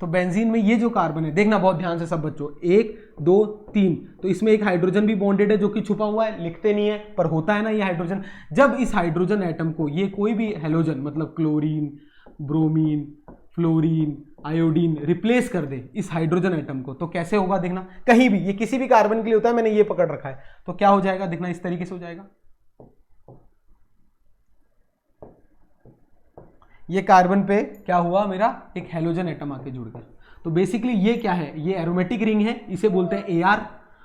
तो बेंजीन में ये जो कार्बन है, देखना बहुत ध्यान से सब बच्चों, 1 2 3, तो इसमें एक हाइड्रोजन भी बॉन्डेड है जो कि छुपा हुआ है, लिखते नहीं है पर होता है ना ये हाइड्रोजन। जब इस हाइड्रोजन एटम को ये कोई भी हेलोजन मतलब chlorine, bromine, fluorine, iodine replace कर दे इस हाइड्रोजन एटम को, तो कैसे होगा देखना, कहीं भी ये किसी भी कार्बन के लिए होता है, मैंने ये पकड़ रखा है, तो क्या हो जाएगा देखना, इस तरीके से हो जाएगा। ये कार्बन पे क्या हुआ, मेरा एक हेलोजन एटम आके जुड़ गया। तो बेसिकली ये क्या है, ये एरोमेटिक रिंग है, इसे बोलते हैं AR,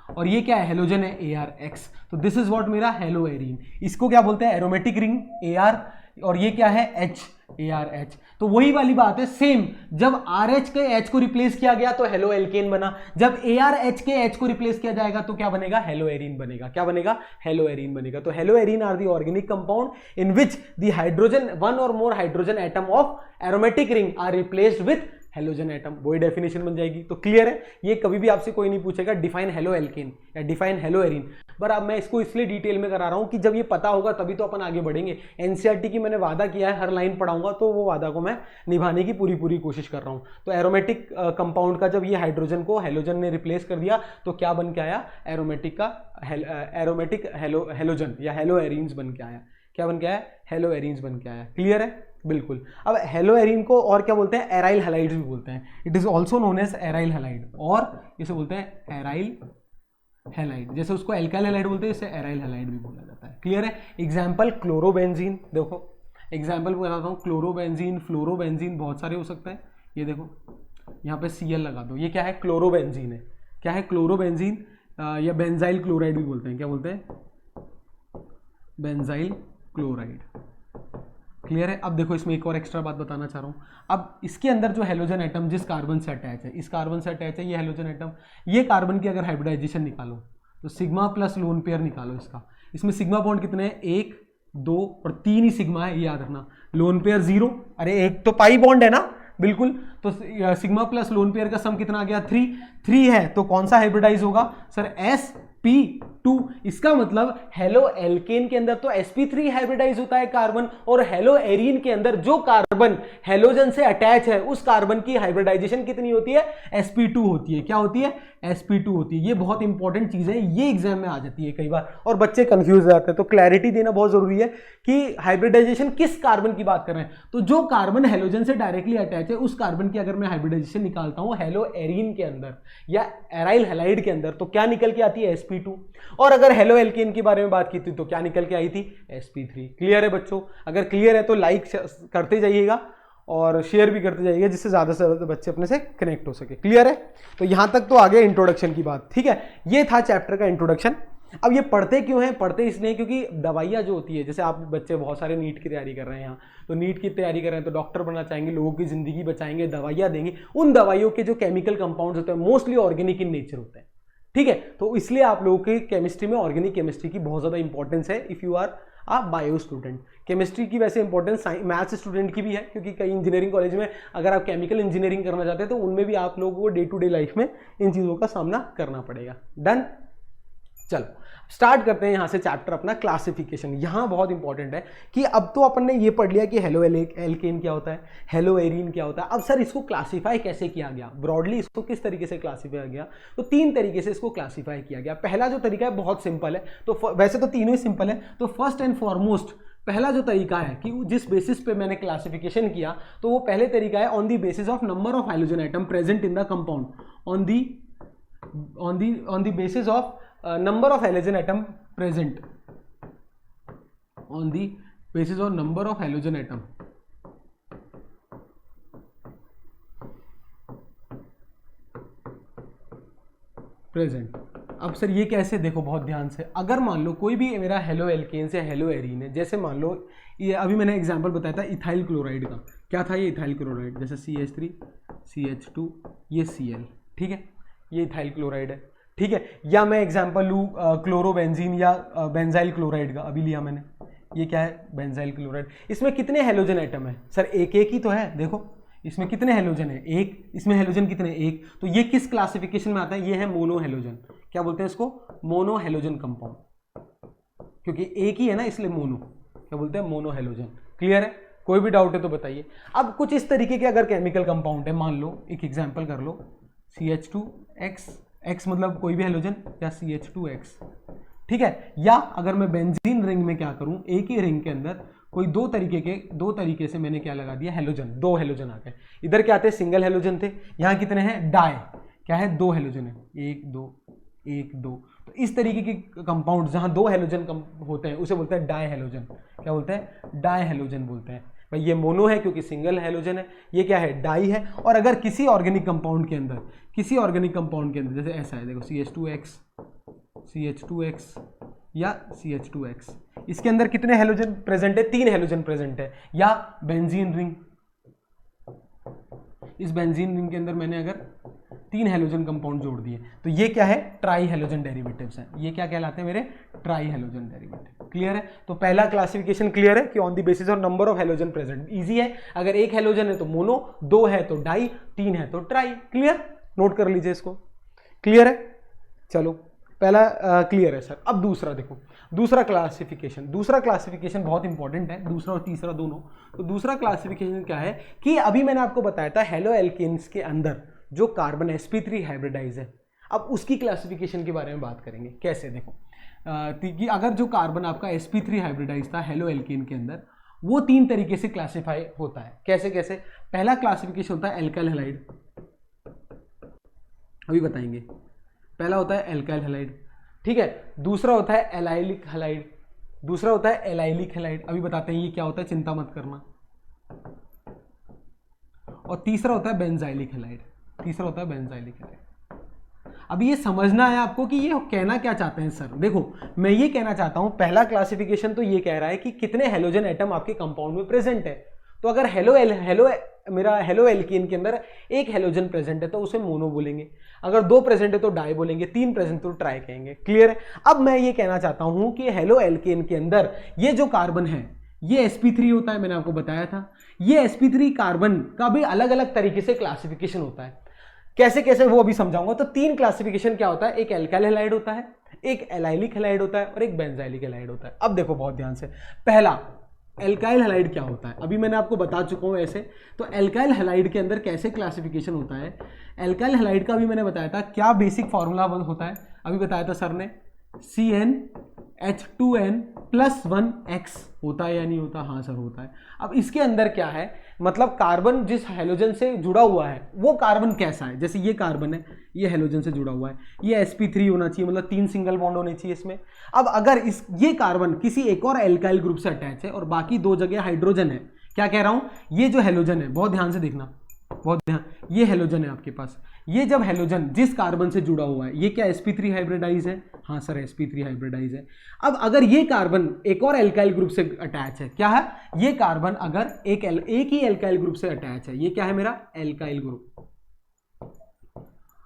और ये क्या है, हेलोजन है ARX। तो दिस इज व्हाट मेरा हेलो एरीन, इसको क्या बोलते हैं, एरोमेटिक रिंग AR, और ये क्या है H, ARH। तो वही वाली बात है सेम, जब RH के H को रिप्लेस किया गया तो हेलो एल्केन बना, जब ARH के H को रिप्लेस किया जाएगा तो क्या बनेगा, हेलो एरीन बनेगा। क्या बनेगा, हेलो एरीन बनेगा। तो haloarene are the organic compound in which the hydrogen, one और more hydrogen atom of aromatic ring are replaced with halogen atom, वही डेफिनेशन बन जाएगी। तो क्लियर है, ये कभी भी आपसे कोई नहीं पूछेगा डिफाइन हेलो एल्केन या डिफाइन हेलो एरीन, पर अब मैं इसको इसलिए डिटेल में करा रहा हूं कि जब ये पता होगा तभी तो अपन आगे बढ़ेंगे। एनसीईआरटी की मैंने वादा किया है, हर लाइन पढ़ाऊंगा, तो वो वादा को मैं निभाने की पूरी कोशिश कर रहा हूं। तो एरोमेटिक कंपाउंड का जब ये हाइड्रोजन को हेलोजन ने रिप्लेस कर दिया तो क्या बन के आया, एरोमेटिक का एरोमेटिक हेलोजन या हेलो एरीन्स बन के आया। क्या बन के आया, हेलो एरीन्स बन के आया। क्लियर है, बिल्कुल। अब हेलो एरीन को और क्या बोलते हैं, एराइल हैलाइड्स भी बोलते हैं, it is also known as aryl halide, और इसे बोलते हैं एराइल हैलाइड। जैसे उसको एल्काइल हैलाइड बोलते हैं, इसे एराइल हैलाइड भी बोला जाता है। क्लियर है। एग्जाम्पल क्लोरोबेंजीन, देखो एग्जाम्पल बताता हूँ, क्लोरोबेंजीन, फ्लोरोबेंजीन, बहुत सारे हो सकते हैं। ये देखो यहाँ पे Cl लगा दो, ये क्या है, क्लोरोबेंजीन है। क्या है, क्लोरोबेंजीन, या बेंजाइल क्लोराइड भी बोलते हैं। क्या बोलते हैं, बेंजाइल क्लोराइड। क्लियर है। अब देखो इसमें एक और एक्स्ट्रा बात बताना चाह रहा हूँ। अब इसके अंदर जो हेलोजन एटम जिस कार्बन से अटैच है, इस कार्बन से अटैच है ये हेलोजन एटम, ये कार्बन की अगर हाइब्रिडाइजेशन निकालो तो सिग्मा प्लस लोन पेयर निकालो इसका, इसमें सिग्मा बॉन्ड कितने हैं, 1 2 और 3 ही सिग्मा है, ये याद रखना। लोन पेयर 0, अरे एक तो पाई बॉन्ड है ना, बिल्कुल। तो सिग्मा प्लस लोन पेयर का सम कितना आ गया, 3 है, तो कौन सा हाइब्रिडाइज होगा सर, sp2। इसका मतलब हेलो एल्केन के अंदर तो sp3 हाइब्रिडाइज होता है कार्बन, और हेलो एरीन के अंदर जो कार्बन हेलोजन से अटैच है उस कार्बन की हाइब्रिडाइजेशन कितनी होती है, sp2 होती है। क्या होती है, sp2 होती है। ये बहुत इंपॉर्टेंट चीज है, ये एग्जाम में आ जाती है कई बार और बच्चे कंफ्यूज हो जाते हैं, तो क्लैरिटी देना बहुत जरूरी है कि हाइब्रिडाइजेशन किस कार्बन की बात कर रहे हैं। तो जो कार्बन हेलोजन से डायरेक्टली अटैच है उस कार्बन की अगर मैं हाइब्रिडाइजेशन निकालता हूं हेलो एरीन के अंदर या एराइल हैलाइड के अंदर, तो क्या निकल के आती है, sp2। और अगर हेलो एल्केन के बारे में बात की थी तो क्या निकल के आई थी, sp3। क्लियर है बच्चों, अगर क्लियर है तो लाइक करते जाइएगा और शेयर भी करते जाइएगा, जिससे ज्यादा से ज्यादा बच्चे अपने से कनेक्ट हो सके। क्लियर है। तो यहां तक तो आ गया इंट्रोडक्शन की बात, ठीक है। ये था चैप्टर का इंट्रोडक्शन। अब ये पढ़ते क्यों हैं, पढ़ते इसलिए क्योंकि दवाइयाँ जो होती है, जैसे आप बच्चे बहुत सारे नीट की तैयारी कर रहे हैं यहाँ, तो नीट की तैयारी कर रहे हैं तो डॉक्टर बनना चाहेंगे, लोगों की जिंदगी बचाएंगे, दवाइयाँ देंगे। उन दवाइयों के जो केमिकल कंपाउंड्स होते हैं मोस्टली ऑर्गेनिक इन नेचर होते हैं, ठीक है। तो इसलिए आप लोगों की केमिस्ट्री में ऑर्गेनिक केमिस्ट्री की बहुत ज़्यादा इंपॉर्टेंस है इफ़ यू आर आप बायो स्टूडेंट। केमिस्ट्री की वैसे इंपॉर्टेंस मैथ्स स्टूडेंट की भी है, क्योंकि कई इंजीनियरिंग कॉलेज में अगर आप केमिकल इंजीनियरिंग करना चाहते हैं तो उनमें भी आप लोगों को डे टू डे लाइफ में इन चीज़ों का सामना करना पड़ेगा। डन, चलो स्टार्ट करते हैं यहाँ से चैप्टर अपना क्लासिफिकेशन। यहाँ बहुत इंपॉर्टेंट है कि अब तो अपन ने ये पढ़ लिया कि हेलो एल्केन क्या होता है, हेलो एरीन क्या होता है। अब सर इसको क्लासिफाई कैसे किया गया, ब्रॉडली इसको किस तरीके से क्लासिफाई किया गया, तो 3 तरीके से इसको क्लासिफाई किया गया। पहला जो तरीका है बहुत सिंपल है, तो वैसे तो तीनों ही सिंपल है। तो फर्स्ट एंड फॉरमोस्ट पहला जो तरीका है कि जिस बेसिस पे मैंने क्लासिफिकेशन किया, तो वो पहले तरीका है on the basis of number of hydrogen atom present in the compound, on the basis of number of halogen atom present, on the basis of number of halogen atom present। अब सर ये कैसे, देखो बहुत ध्यान से, अगर मान लो कोई भी मेरा हेलो एल्केन से हेलो एरीन है, जैसे मान लो ये अभी मैंने एग्जांपल बताया था इथाइल क्लोराइड का, क्या था ये इथाइल क्लोराइड, जैसे CH3 CH2 ये Cl, ठीक है, ये इथाइल क्लोराइड है, ठीक है। या मैं एग्जांपल लूँ क्लोरोबेंजीन या बेंजाइल क्लोराइड का, अभी लिया मैंने, ये क्या है, बेंजाइल क्लोराइड। इसमें कितने हेलोजन एटम है सर, एक ही तो है, देखो इसमें कितने हेलोजन है? एक। इसमें हेलोजन कितने? एक। तो ये किस क्लासिफिकेशन में आता है? ये है मोनो हेलोजन। क्या बोलते हैं इसको? मोनो हेलोजन कंपाउंड, क्योंकि एक ही है ना इसलिए मोनो। क्या बोलते हैं? Mono halogen. क्लियर है? कोई भी डाउट है तो बताइए। अब कुछ इस तरीके के अगर केमिकल कंपाउंड है, मान लो एक एग्जांपल कर लो, CH2X, X मतलब कोई भी हेलोजन, या CH2X, ठीक है। या अगर मैं बेंजीन रिंग में क्या करूं, एक ही रिंग के अंदर कोई दो तरीके से मैंने क्या लगा दिया? हेलोजन। दो हेलोजन आ गए। इधर क्या थे? सिंगल हेलोजन थे। यहां कितने हैं? डाई। क्या है? दो हेलोजन है, एक दो एक दो। तो इस तरीके के कंपाउंड जहां दो हेलोजन होते हैं उसे बोलते हैं डाई हेलोजन। क्या बोलते हैं? डाई हेलोजन बोलते हैं। भाई ये मोनो है क्योंकि सिंगल हेलोजन है, ये क्या है? डाई है। और अगर किसी ऑर्गेनिक कंपाउंड के अंदर जैसे ऐसा है, देखो CH2X या CH2X, इसके अंदर कितने हेलोजन प्रेजेंट है? 3 हेलोजन प्रेजेंट है। या बेंजीन रिंग, इस बेंजीन रिंग के अंदर मैंने अगर 3 हेलोजन कंपाउंड जोड़ दिए तो ये क्या है? ट्राई हेलोजन डेरिवेटिव्स हैं। ये क्या कहलाते हैं मेरे? Try halogen derivative. क्लियर है? तो पहला क्लासिफिकेशन क्लियर है कि on the basis of number of halogen present. Easy है, अगर एक हेलोजन है तो मोनो, दो है तो डाई, तीन है तो ट्राई। क्लियर? नोट कर लीजिए इसको। क्लियर है? चलो पहला क्लियर है सर। अब दूसरा देखो, दूसरा क्लासिफिकेशन बहुत इंपॉर्टेंट है, दूसरा और तीसरा दोनों। तो दूसरा क्लासिफिकेशन क्या है कि अभी मैंने आपको बताया था हेलो एल्केन्स के अंदर जो कार्बन sp3 हाइब्रिडाइज है, अब उसकी क्लासिफिकेशन के बारे में बात करेंगे। कैसे? देखो कि अगर जो कार्बन आपका sp3 हाइब्रिडाइज था हेलो एल्केन के अंदर, वो 3 तरीके से क्लासिफाई होता है। कैसे कैसे? पहला क्लासिफिकेशन होता है एल्काइल हैलाइड, अभी बताएंगे। पहला होता है एल्काइल हैलाइड, ठीक है। दूसरा होता है एलाइलिक हैलाइड, अभी बताते हैं ये क्या होता है, चिंता मत करना। और तीसरा होता है बेंजाइलिक हैलाइड। अभी ये समझना है आपको कि ये कहना क्या चाहते हैं सर। देखो मैं ये कहना चाहता हूं, पहला क्लासिफिकेशन तो ये कह रहा है कि कितने हेलोजन एटम आपके कंपाउंड में प्रेजेंट है। तो अगर हेलो एल्कीन के अंदर एक हेलोजन प्रेजेंट है तो उसे मोनो बोलेंगे, अगर 2 प्रेजेंट है तो डाई बोलेंगे, 3 प्रेजेंट तो ट्राई कहेंगे। क्लियर है? अब मैं ये कहना चाहता हूं कि हेलो एल्केन के अंदर ये जो कार्बन है ये sp3 होता है, मैंने आपको बताया था। ये sp3 कार्बन का भी अलग अलग तरीके से क्लासिफिकेशन होता है। कैसे कैसे वो अभी समझाऊंगा। तो 3 क्लासिफिकेशन क्या होता है? एक एल्काइल हैलाइड होता है, एक एलाइलिक हैलाइड होता है और एक बेंजाइलिक हैलाइड होता है। अब देखो बहुत ध्यान से, पहला एल्काइल हैलाइड क्या होता है अभी मैंने आपको बता चुका हूं ऐसे। तो एल्काइल हैलाइड के अंदर कैसे क्लासिफिकेशन होता है? एल्काइल हैलाइड का भी मैंने बताया था, क्या बेसिक फॉर्मूला होता है अभी बताया था सर ने, CnH2n+1x होता है या नहीं होता? हाँ सर होता है। अब इसके अंदर क्या है, मतलब कार्बन जिस हेलोजन से जुड़ा हुआ है वो कार्बन कैसा है। जैसे ये कार्बन है, ये हेलोजन से जुड़ा हुआ है, ये sp3 होना चाहिए, मतलब 3 सिंगल बॉन्ड होने चाहिए इसमें। अब अगर ये कार्बन किसी एक और एल्काइल ग्रुप से अटैच है और बाकी 2 जगह हाइड्रोजन है, क्या कह रहा हूं, ये जो हेलोजन है, बहुत ध्यान से देखना, बहुत ध्यान, ये हेलोजन है आपके पास, ये जब हेलोजन जिस कार्बन से जुड़ा हुआ है ये क्या sp3 हाइब्रिडाइज है? हाँ सर sp3 हाइब्रिडाइज है। अब अगर ये कार्बन एक और एल्काइल ग्रुप से अटैच है, क्या है, ये कार्बन अगर एक ही एल्काइल ग्रुप से अटैच है, ये क्या है मेरा? Alkyl group.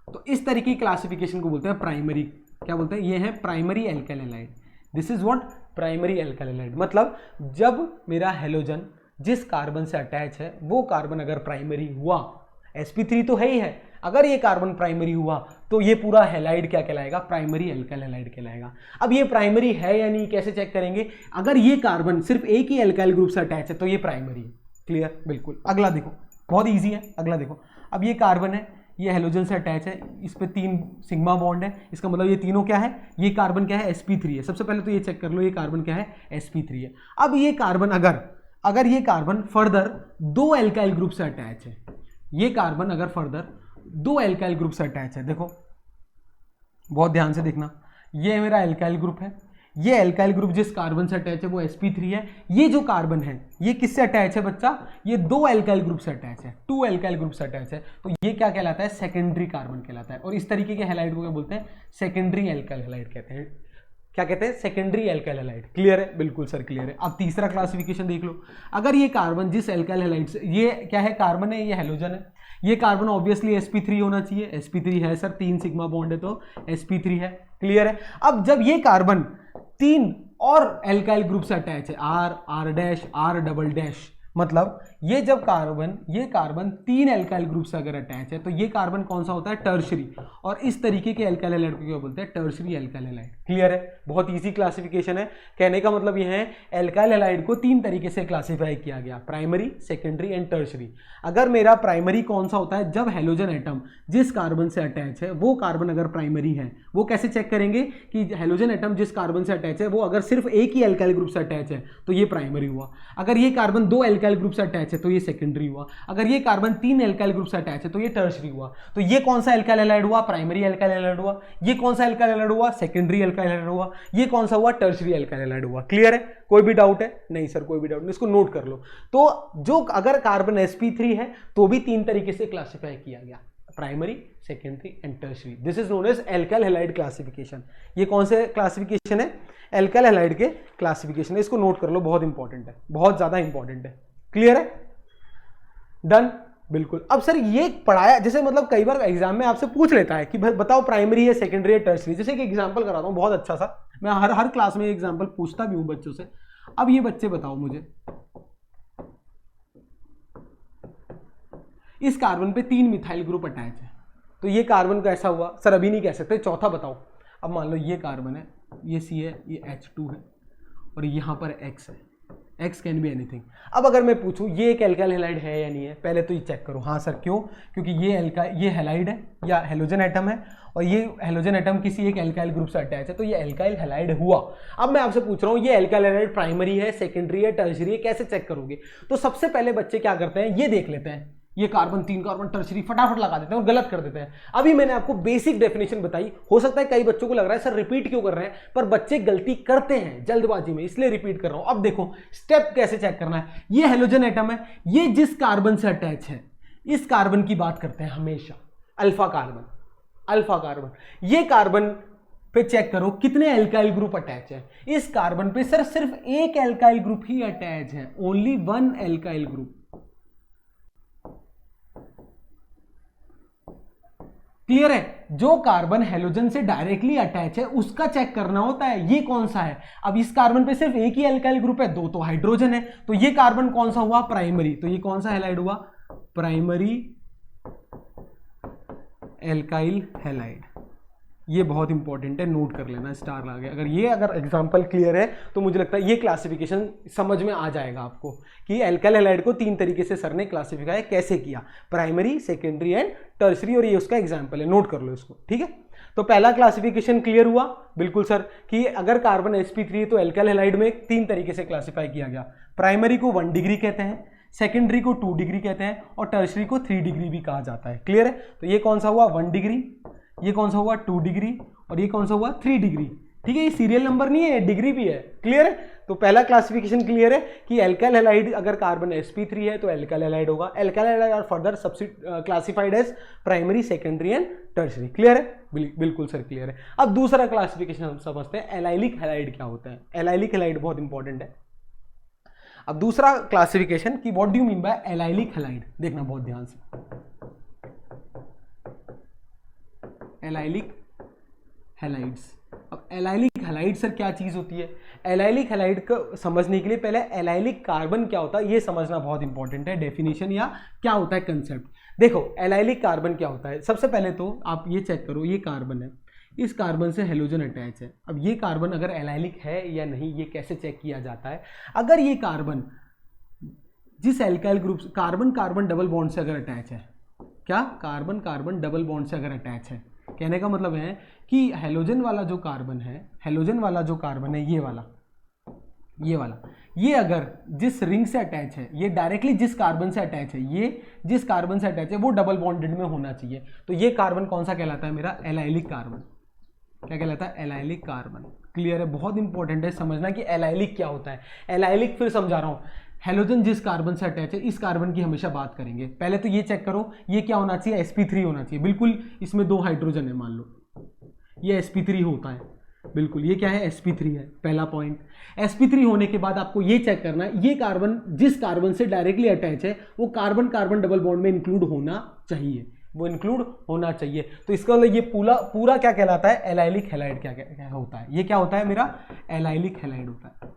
तो इस तरीके की क्लासिफिकेशन को बोलते हैं प्राइमरी, क्या बोलते हैं? ये है primary alkyl halide. This is what? Primary alkyl halide. मतलब जब मेरा हेलोजन जिस कार्बन से अटैच है वो कार्बन अगर प्राइमरी हुआ, sp3 तो है ही है, अगर ये कार्बन प्राइमरी हुआ तो ये पूरा हैलाइड क्या कहलाएगा? प्राइमरी एल्काइल हैलाइड कहलाएगा। अब ये प्राइमरी है या नहीं कैसे चेक करेंगे? अगर ये कार्बन सिर्फ एक ही एल्काइल ग्रुप से अटैच है तो ये प्राइमरी है। क्लियर? बिल्कुल। अगला देखो, बहुत ईजी है। अगला देखो, अब ये कार्बन है, ये हेलोजन से अटैच है, इस पे 3 सिग्मा बॉन्ड है, इसका मतलब ये तीनों क्या है? ये कार्बन क्या है? sp3 है। सबसे पहले तो ये चेक कर लो, ये कार्बन क्या है? sp3 है। अब ये कार्बन अगर ये कार्बन फर्दर 2 एल्काइल ग्रुप से अटैच है, ये कार्बन अगर फर्दर 2 एल्काइल ग्रुप से अटैच है, देखो बहुत ध्यान से देखना, ये मेरा एल्काइल ग्रुप है, ये एल्काइल ग्रुप जिस कार्बन से अटैच है वो sp3 है। ये जो कार्बन है ये किससे अटैच है बच्चा? ये 2 एल्काइल ग्रुप से अटैच है, 2 एल्काइल ग्रुप से अटैच है। तो ये क्या कहलाता है? सेकेंडरी कार्बन कहलाता है। और इस तरीके के हैलाइड को क्या बोलते हैं? सेकेंडरी एल्काइल हैलाइड कहते हैं। क्या कहते हैं? Secondary alkyl halide. क्लियर है? बिल्कुल सर क्लियर है। अब तीसरा क्लासिफिकेशन देख लो, अगर ये कार्बन जिस एल्काइल हैलाइड से, ये क्या है? कार्बन है, ये हेलोजन है, ये कार्बन ऑब्वियसली sp3 होना चाहिए, sp3 है सर, 3 सिग्मा बॉन्ड है तो sp3 है। क्लियर है? अब जब ये कार्बन 3 और एल्काइल ग्रुप से अटैच है, R, R dash, R double dash, मतलब ये जब ये कार्बन 3 एल्काइल ग्रुप से अगर अटैच है तो ये कार्बन कौन सा होता है, टर्शरी, और इस तरीके के एल्काइल हैलाइड को क्या बोलते हैं, टर्शरी एल्काइल हैलाइड। क्लियर है, बहुत इजी क्लासिफिकेशन है। कहने का मतलब ये है एल्काइल हैलाइड को 3 तरीके से क्लासीफाई किया गया, प्राइमरी, सेकेंडरी एंड टर्शरी। अगर मेरा प्राइमरी कौन सा होता है, जब हेलोजन एटम जिस कार्बन से अटैच है वो कार्बन अगर प्राइमरी है, वो कैसे चेक करेंगे कि हेलोजन एटम जिस कार्बन से अटैच है वो अगर सिर्फ एक ही एल्काइल ग्रुप से अटैच है तो ये प्राइमरी हुआ, अगर ये कार्बन 2 एल्काइल ग्रुप से अटैच है तो ये सेकेंडरी हुआ, अगर ये कार्बन 3 एल्काइल ग्रुप से अटैच है तो ये टर्शरी हुआ। तो ये कौन सा एल्काइल हैलाइड हुआ, प्राइमरी एल्काइल हैलाइड हुआ। ये कौन सा एल्काइल हैलाइड हुआ, सेकेंडरी एल्काइल हैलाइड हुआ। ये कौन सा हुआ, टर्शरी एल्काइल हैलाइड हुआ। क्लियर है, कोई भी डाउट है? नहीं सर कोई भी डाउट नहीं, इसको नोट कर लो। तो जो अगर कार्बन sp3 है तो भी 3 तरीके से क्लासिफाई किया गया, primary, secondary and tertiary. This is known as alkyl halide classification. ये कौन से क्लासिफिकेशन है, एल्काइल हैलाइड के क्लासिफिकेशन है। इसको नोट कर लो, बहुत इंपॉर्टेंट है, बहुत ज्यादा इंपॉर्टेंट है। क्लियर है, डन, बिल्कुल। अब सर ये पढ़ाया, जैसे मतलब कई बार एग्जाम में आपसे पूछ लेता है कि भाई बताओ प्राइमरी है, सेकेंडरी है, टर्शरी। जैसे कि एग्जांपल कराता हूँ बहुत अच्छा सा, मैं हर क्लास में एग्जांपल पूछता भी हूँ बच्चों से। अब ये बच्चे बताओ मुझे, इस कार्बन पे 3 मिथाइल ग्रुप अटैच है, तो ये कार्बन कैसा हुआ सर, अभी नहीं कह सकते, चौथा बताओ। अब मान लो ये कार्बन है, ये C है, ये H2 है और यहाँ पर X है, X कैन बी एनीथिंग। अब अगर मैं पूछूं ये एक एल्काइल हैलाइड है या नहीं है, पहले तो ये चेक करो। हाँ सर, क्यों? क्योंकि ये हैलाइड है या हेलोजन एटम है और ये हेलोजन एटम किसी एक एल्काइल ग्रुप से अटैच है, तो ये एल्काइल हैलाइड हुआ। अब मैं आपसे पूछ रहा हूँ ये एल्काइल हैलाइड प्राइमरी है, सेकेंडरी है, टर्शरी है, कैसे चेक करोगे? तो सबसे पहले बच्चे क्या करते हैं, ये देख लेते हैं, ये कार्बन 3 कार्बन टर्शरी फटाफट लगा देते हैं और गलत कर देते हैं। अभी मैंने आपको बेसिक डेफिनेशन बताई, हो सकता है कई बच्चों को लग रहा है सर रिपीट क्यों कर रहे हैं, पर बच्चे गलती करते हैं जल्दबाजी में, इसलिए रिपीट कर रहा हूं। अब देखो स्टेप कैसे चेक करना है। ये हेलोजन एटम है, ये जिस कार्बन से अटैच है, इस कार्बन की बात करते हैं हमेशा, अल्फा कार्बन। ये कार्बन पे चेक करो कितने एल्काइल ग्रुप अटैच है। इस कार्बन पे सर सिर्फ एक एल्काइल ग्रुप ही अटैच है, ओनली 1 एल्काइल ग्रुप। क्लियर है, जो कार्बन हेलोजन से डायरेक्टली अटैच है उसका चेक करना होता है, ये कौन सा है। अब इस कार्बन पे सिर्फ एक ही एल्काइल ग्रुप है, 2 तो हाइड्रोजन है, तो ये कार्बन कौन सा हुआ, प्राइमरी। तो ये कौन सा हैलाइड हुआ, प्राइमरी एल्काइल हैलाइड। ये बहुत इंपॉर्टेंट है, नोट कर लेना, स्टार लगा गया। अगर एग्जांपल क्लियर है तो मुझे लगता है ये क्लासिफिकेशन समझ में आ जाएगा आपको कि एल्काइल हैलाइड को 3 तरीके से सर ने क्लासिफाई कैसे किया, प्राइमरी, सेकेंडरी एंड टर्शरी, और ये उसका एग्जांपल है, नोट कर लो इसको। ठीक है, तो पहला क्लासिफिकेशन क्लियर हुआ, बिल्कुल सर, कि अगर कार्बन sp3 है तो एल्काइल हैलाइड में 3 तरीके से क्लासिफाई किया गया। प्राइमरी को 1 डिग्री कहते हैं, सेकेंडरी को 2 डिग्री कहते हैं और टर्शरी को 3 डिग्री भी कहा जाता है। क्लियर है, तो ये कौन सा हुआ 1 डिग्री, ये कौन सा हुआ 2 डिग्री और ये कौन सा हुआ 3 डिग्री। ठीक है, ये सीरियल नंबर नहीं है, डिग्री भी है। क्लियर है, तो पहला क्लासिफिकेशन क्लियर है कि एल्काइल हैलाइड अगर कार्बन sp3 है तो एल्काइल हैलाइड होगा। Alkyl halide are further classified as primary, secondary and tertiary. Clear है, बिल्कुल सर क्लियर है। अब दूसरा क्लासिफिकेशन हम समझते हैं, एलाइलिक हैलाइड क्या होता है। एलाइलिक हैलाइड बहुत इंपॉर्टेंट है। अब दूसरा क्लासिफिकेशन कि what do you mean by allylic halide, देखना बहुत ध्यान से। एलाइलिक हैलाइड्स, अब एलाइलिक हैलाइड सर क्या चीज होती है? एलाइलिक हैलाइड को समझने के लिए पहले एलाइलिक कार्बन क्या होता है ये समझना बहुत इंपॉर्टेंट है, डेफिनेशन या क्या होता है कंसेप्ट। देखो एलाइलिक कार्बन क्या होता है, सबसे पहले तो आप ये चेक करो, ये कार्बन है, इस कार्बन से हेलोजन अटैच है। अब ये कार्बन अगर एलाइलिक है या नहीं ये कैसे चेक किया जाता है? अगर ये कार्बन जिस alkyl group carbon carbon double bond से अगर अटैच है, क्या कार्बन कार्बन डबल बॉन्ड से अगर अटैच है, कहने का मतलब है कि हेलोजन वाला जो कार्बन है, ये अगर जिस रिंग से अटैच है, ये डायरेक्टली जिस कार्बन से अटैच है, ये जिस कार्बन से अटैच है वो डबल बॉन्डेड में होना चाहिए, तो ये कार्बन कौन सा कहलाता है मेरा? Allylic carbon. क्या कहलाता है? Allylic carbon. क्लियर है, बहुत इंपॉर्टेंट है समझना कि एलाइलिक क्या होता है। एलाइलिक फिर समझा रहा हूं, हेलोजन जिस कार्बन से अटैच है इस कार्बन की हमेशा बात करेंगे। पहले तो ये चेक करो, ये क्या होना चाहिए? sp3 होना चाहिए। बिल्कुल, इसमें 2 हाइड्रोजन है, मान लो ये sp3 होता है, बिल्कुल ये क्या है? sp3 है। पहला पॉइंट, sp3 होने के बाद आपको ये चेक करना है ये कार्बन जिस कार्बन से डायरेक्टली अटैच है वो कार्बन कार्बन डबल बॉन्ड में इंक्लूड होना चाहिए, वो इंक्लूड होना चाहिए। तो इसका मतलब ये पूरा क्या कहलाता है? एलाइलिक हैलाइड क्या होता है? ये क्या होता है मेरा? एलाइलिक हैलाइड होता है।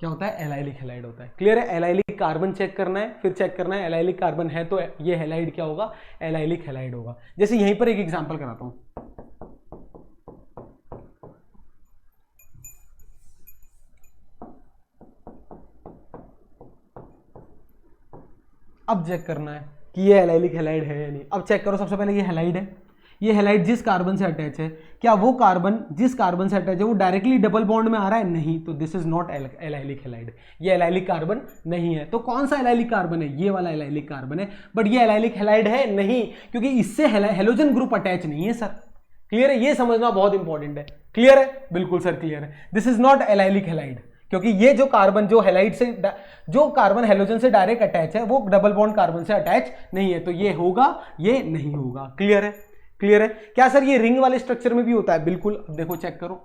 क्या होता है, एलाइलिक हैलाइड होता है। क्लियर है? एलाइलिक कार्बन चेक करना है, फिर चेक करना है एलाइलिक कार्बन है तो ये हैलाइड क्या होगा, एलाइलिक हैलाइड होगा। जैसे यहीं पर एक एग्जांपल कराता हूं, अब चेक करना है कि ये एलाइलिक हैलाइड है या नहीं। अब चेक करो, सबसे पहले ये हैलाइड है, ये हैलाइड जिस कार्बन से अटैच है, क्या वो कार्बन जिस कार्बन से अटैच है वो डायरेक्टली डबल बॉन्ड में आ रहा है? नहीं, तो this is not allylic halide, ये एलाइलिक कार्बन नहीं है। तो कौन सा एलाइलिक कार्बन है? ये वाला एलाइलिक कार्बन है, बट ये एलाइलिक हैलाइड है नहीं, क्योंकि इससे हेलोजन ग्रुप अटैच नहीं है सर। क्लियर है? ये समझना बहुत इंपॉर्टेंट है। क्लियर है? बिल्कुल सर क्लियर है। This is not allylic halide, क्योंकि ये जो कार्बन जो हैलाइड से जो कार्बन हेलोजन से डायरेक्ट अटैच है वो डबल बॉन्ड कार्बन से अटैच नहीं है, तो ये होगा, ये नहीं होगा। क्लियर है? क्लियर है? क्या सर ये रिंग वाले स्ट्रक्चर में भी होता है? बिल्कुल। अब देखो चेक करो,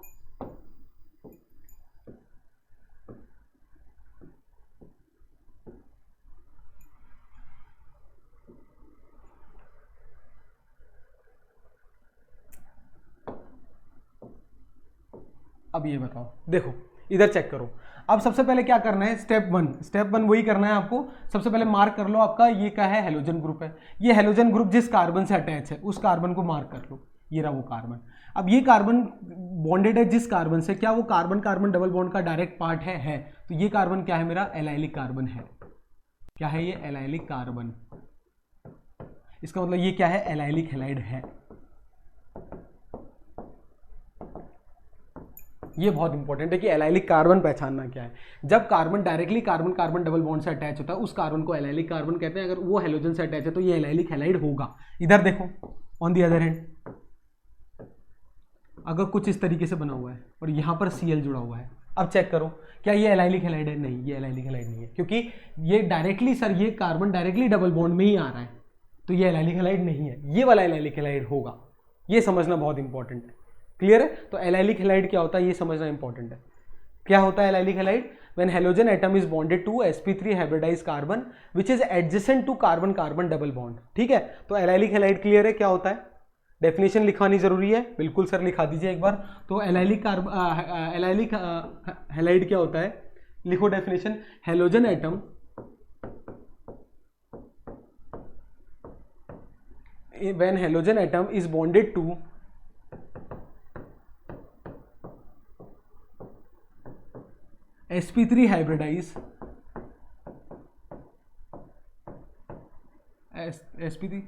अब ये बताओ, देखो इधर चेक करो। अब सबसे पहले क्या करना है, स्टेप वन वही करना है आपको। सबसे पहले मार्क कर लो आपका ये क्या है, हेलोजन ग्रुप है। ये हेलोजन ग्रुप जिस कार्बन से अटैच है उस कार्बन को मार्क कर लो, ये रहा वो कार्बन। अब ये कार्बन बॉन्डेड है जिस कार्बन से, क्या वो कार्बन कार्बन डबल बॉन्ड का डायरेक्ट पार्ट है? तो ये कार्बन क्या है मेरा, एलाइलिक कार्बन है। क्या है ये? Allylic carbon. इसका मतलब ये क्या है, एलाइलिक हैलाइड है। ये बहुत इंपॉर्टेंट है कि एलाइलिक कार्बन पहचानना क्या है। जब carbon directly carbon carbon double bond से अटैच होता है उस कार्बन को एलाइलिक कार्बन कहते हैं। अगर वो हेलोजन से अटैच है तो ये एलाइलिक हैलाइड होगा। इधर देखो, ऑन दी अदर हैंड अगर कुछ इस तरीके से बना हुआ है और यहां पर Cl जुड़ा हुआ है, अब चेक करो क्या ये एलाइलिक हैलाइड है? नहीं, ये एलाइलिक हैलाइड नहीं है, क्योंकि ये डायरेक्टली सर ये कार्बन डायरेक्टली डबल बॉन्ड में ही आ रहा है, तो ये एलाइलिक हैलाइड नहीं है, ये वाला एलाइलिक हैलाइड होगा। ये समझना बहुत इंपॉर्टेंट है। क्लियर है? तो एलाइलिक हैलाइड क्या होता है ये समझना इंपॉर्टेंट है। क्या होता है allylic halide? When halogen atom is bonded to sp3 hybridised carbon which is adjacent to carbon carbon double bond. ठीक है, तो एलाइलिक हैलाइड क्लियर है क्या होता है? डेफिनेशन लिखवानी जरूरी है, बिल्कुल सर लिखा दीजिए एक बार। तो एलाइलिक हैलाइड क्या होता है, लिखो definition. Halogen atom when halogen atom is bonded to sp3 hybridise sp3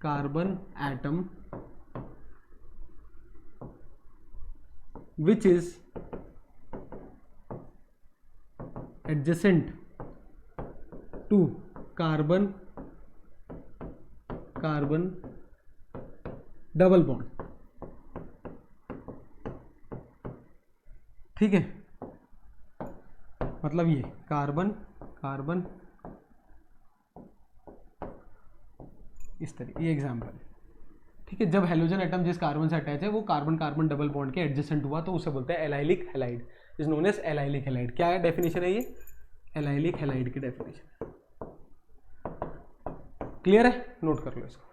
carbon atom which is adjacent to carbon carbon double bond. ठीक है, मतलब ये कार्बन कार्बन इस तरह, ये एग्जाम्पल है। ठीक है, जब हेलोजन एटम जिस कार्बन से अटैच है वो कार्बन कार्बन डबल बॉन्ड के एडजेसेंट हुआ तो उसे बोलते हैं allylic halide, is known as allylic halide. क्या है डेफिनेशन है ये? एलाइलिक हैलाइड की डेफिनेशन। क्लियर है? नोट कर लो इसको।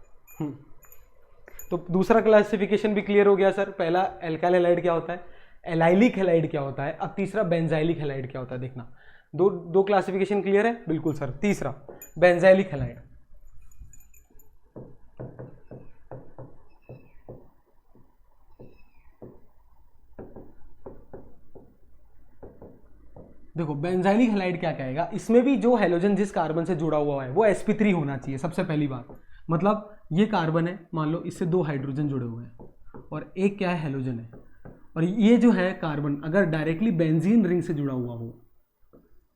तो दूसरा क्लासिफिकेशन भी क्लियर हो गया सर। पहला एल्काइल हैलाइड क्या होता है, एलाइलिक हैलाइड क्या होता है, अब तीसरा बेंजाइलिक हैलाइड क्या होता है। देखना, दो क्लासिफिकेशन क्लियर है? बिल्कुल सर। तीसरा बेंजाइलिक हैलाइड। देखो बेंजाइलिक हैलाइड क्या कहेगा, इसमें भी जो हेलोजन जिस कार्बन से जुड़ा हुआ है वो sp3 होना चाहिए सबसे पहली बात। मतलब ये कार्बन है, मान लो इससे 2 हाइड्रोजन जुड़े हुए हैं और एक क्या है, हेलोजन है। और ये जो है कार्बन अगर डायरेक्टली बेंजीन रिंग से जुड़ा हुआ हो,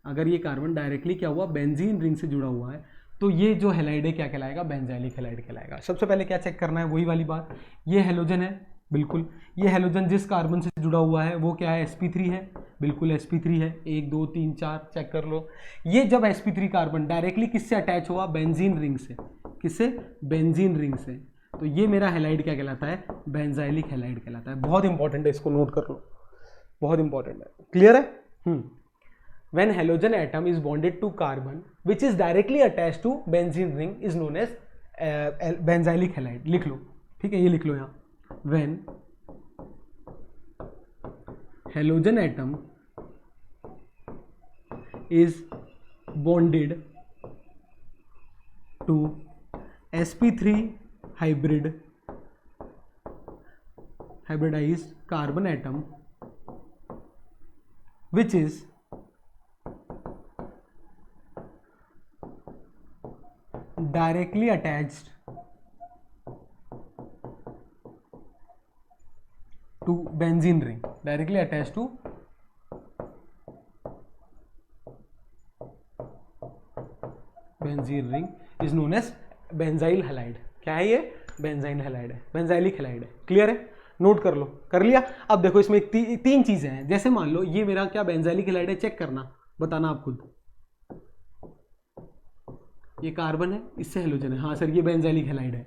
अगर ये कार्बन डायरेक्टली क्या हुआ, बेंजीन रिंग से जुड़ा हुआ है, तो ये जो हैलाइड है क्या कहलाएगा, बेंजाइलिक हैलाइड कहलाएगा। सबसे पहले क्या चेक करना है, वही वाली बात, ये हेलोजन है, बिल्कुल। ये हेलोजन जिस कार्बन से जुड़ा हुआ है वो क्या है, sp3 है, बिल्कुल sp3 है। 1 2 3 4 चेक कर लो। ये जब sp3 कार्बन डायरेक्टली किससे अटैच हुआ, बेंजीन रिंग से। किससे? बेंजीन रिंग से। तो ये मेरा हैलाइड क्या कहलाता है, बेंजाइलिक हैलाइड कहलाता है। बहुत इंपॉर्टेंट है, इसको नोट कर लो, बहुत इंपॉर्टेंट है। क्लियर है? When halogen atom is bonded to carbon which is directly attached to benzene ring is known as benzylic halide। लिख लो, ठीक है, ये लिख लो यहाँ। When halogen atom is bonded to sp3 hybridized carbon atom which is directly attached to benzene ring, directly attached to benzene ring is known as benzyl halide. क्या है ये? बेंजाइल हैलाइड है, बेंजाइलिक हैलाइड है। क्लियर है? नोट कर लो, कर लिया। अब देखो इसमें तीन चीजें हैं। जैसे मान लो ये मेरा क्या बेंजाइलिक हैलाइड है, चेक करना, बताना आप खुद। ये कार्बन है, इससे हेलोजन है। हाँ सर ये बेंजाइलिक हैलाइड है।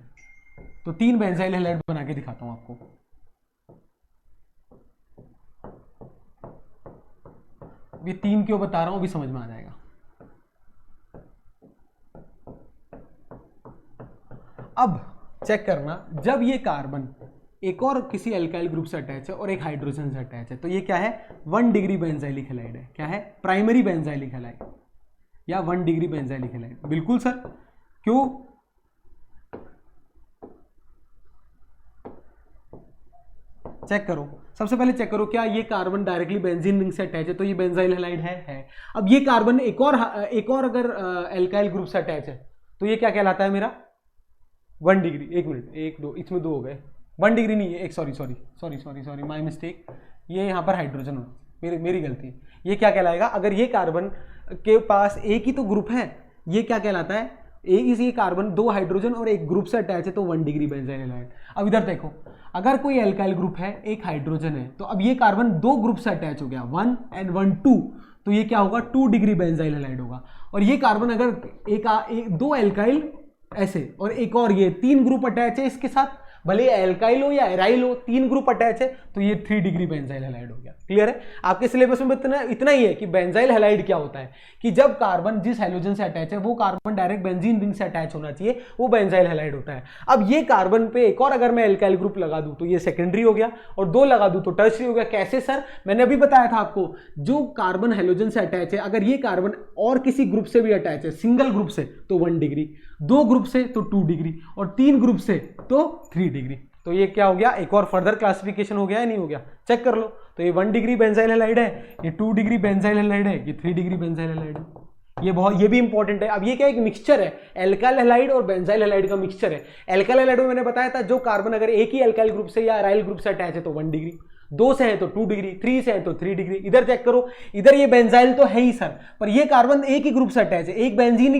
तो 3 बेंजाइल हैलाइड बना के दिखाता हूं आपको। ये 3 क्यों बता रहा हूं अभी समझ में आ जाएगा। अब चेक करना, जब ये कार्बन एक और किसी एल्काइल ग्रुप से अटैच है और एक हाइड्रोजन से अटैच है, तो ये क्या है? 1 डिग्री बेंजाइलिक हैलाइड है। क्या है? प्राइमरी बेंजाइलिक हैलाइड या 1 डिग्री बेंजाइलिक हैलाइड। बिल्कुल सर, क्यों? चेक करो, सबसे पहले चेक करो क्या ये कार्बन डायरेक्टली बेंजीन रिंग से अटैच है, तो ये बेंजाइल हैलाइड है। अब ये कार्बन एक और अगर एल्काइल ग्रुप से अटैच है, तो ये क्या कहलाता है मेरा? 1 डिग्री। एक मिनट, 1 2 इसमें 2 हो गए। 1 डिग्री नहीं है, एक सॉरी माय मिस्टेक, ये यहाँ पर हाइड्रोजन हो, मेरी गलती। ये क्या कहलाएगा? अगर ये कार्बन के पास एक ही तो ग्रुप है, ये क्या कहलाता है? ये कार्बन 2 हाइड्रोजन और एक ग्रुप से अटैच है, तो 1 डिग्री बेंजाइल हैलाइड। अब इधर देखो, अगर कोई एल्काइल ग्रुप है, एक हाइड्रोजन है, तो अब ये कार्बन 2 ग्रुप से अटैच हो गया, 1 and 1 2, तो ये क्या होगा? 2 डिग्री बेंजाइल हैलाइड होगा। और ये कार्बन अगर 2 एल्काइल ऐसे और एक और ये 3 ग्रुप अटैच है इसके साथ, भले एल्काइल हो या एराइल हो, 3 ग्रुप अटैच है, तो ये 3 डिग्री बेंजाइल हैलाइड हो गया। क्लियर है? आपके सिलेबस में इतना ही है कि बेंजाइल हैलाइड क्या होता है, कि जब कार्बन जिस हैलोजन से अटैच है वो कार्बन डायरेक्ट बेंजीन रिंग से अटैच होना चाहिए, वो बेंजाइल हैलाइड होता है। अब ये कार्बन पे एक और अगर मैं एल्काइल ग्रुप लगा दूं तो ये सेकेंडरी हो गया, और 2 लगा दूं तो टर्शरी हो गया। कैसे सर? मैंने अभी बताया था आपको, जो कार्बन हैलोजन से अटैच है, अगर ये कार्बन और किसी ग्रुप से भी अटैच है, सिंगल ग्रुप से तो 1 डिग्री, 2 ग्रुप से तो 2 डिग्री, और 3 ग्रुप से तो 3 डिग्री। तो ये क्या हो गया? एक और फर्दर क्लासिफिकेशन हो गया या नहीं हो गया? चेक कर लो। तो ये 1 डिग्री बेंजाइल हैलाइड है, ये 2 डिग्री बेंजाइल हैलाइड है, ये 3 डिग्री बेंजाइल हैलाइड है। ये भी इंपॉर्टेंट है। अब ये क्या एक मिक्सचर है, एल्काइल हैलाइड और बेंजाइल हैलाइड का मिक्सचर है। एल्काइल हैलाइड में मैंने बताया था, जो कार्बन अगर एक ही एल्काइल ग्रुप से या एराइल ग्रुप से अटैच है तो 1 डिग्री, 2 से है तो 2 डिग्री, 3 से है तो 3 डिग्री। इधर चेक करो, इधर ये बेंजाइल तो है ही सर, पर ये कार्बन एक ही ग्रुप से अटैच है, एक बेंजीन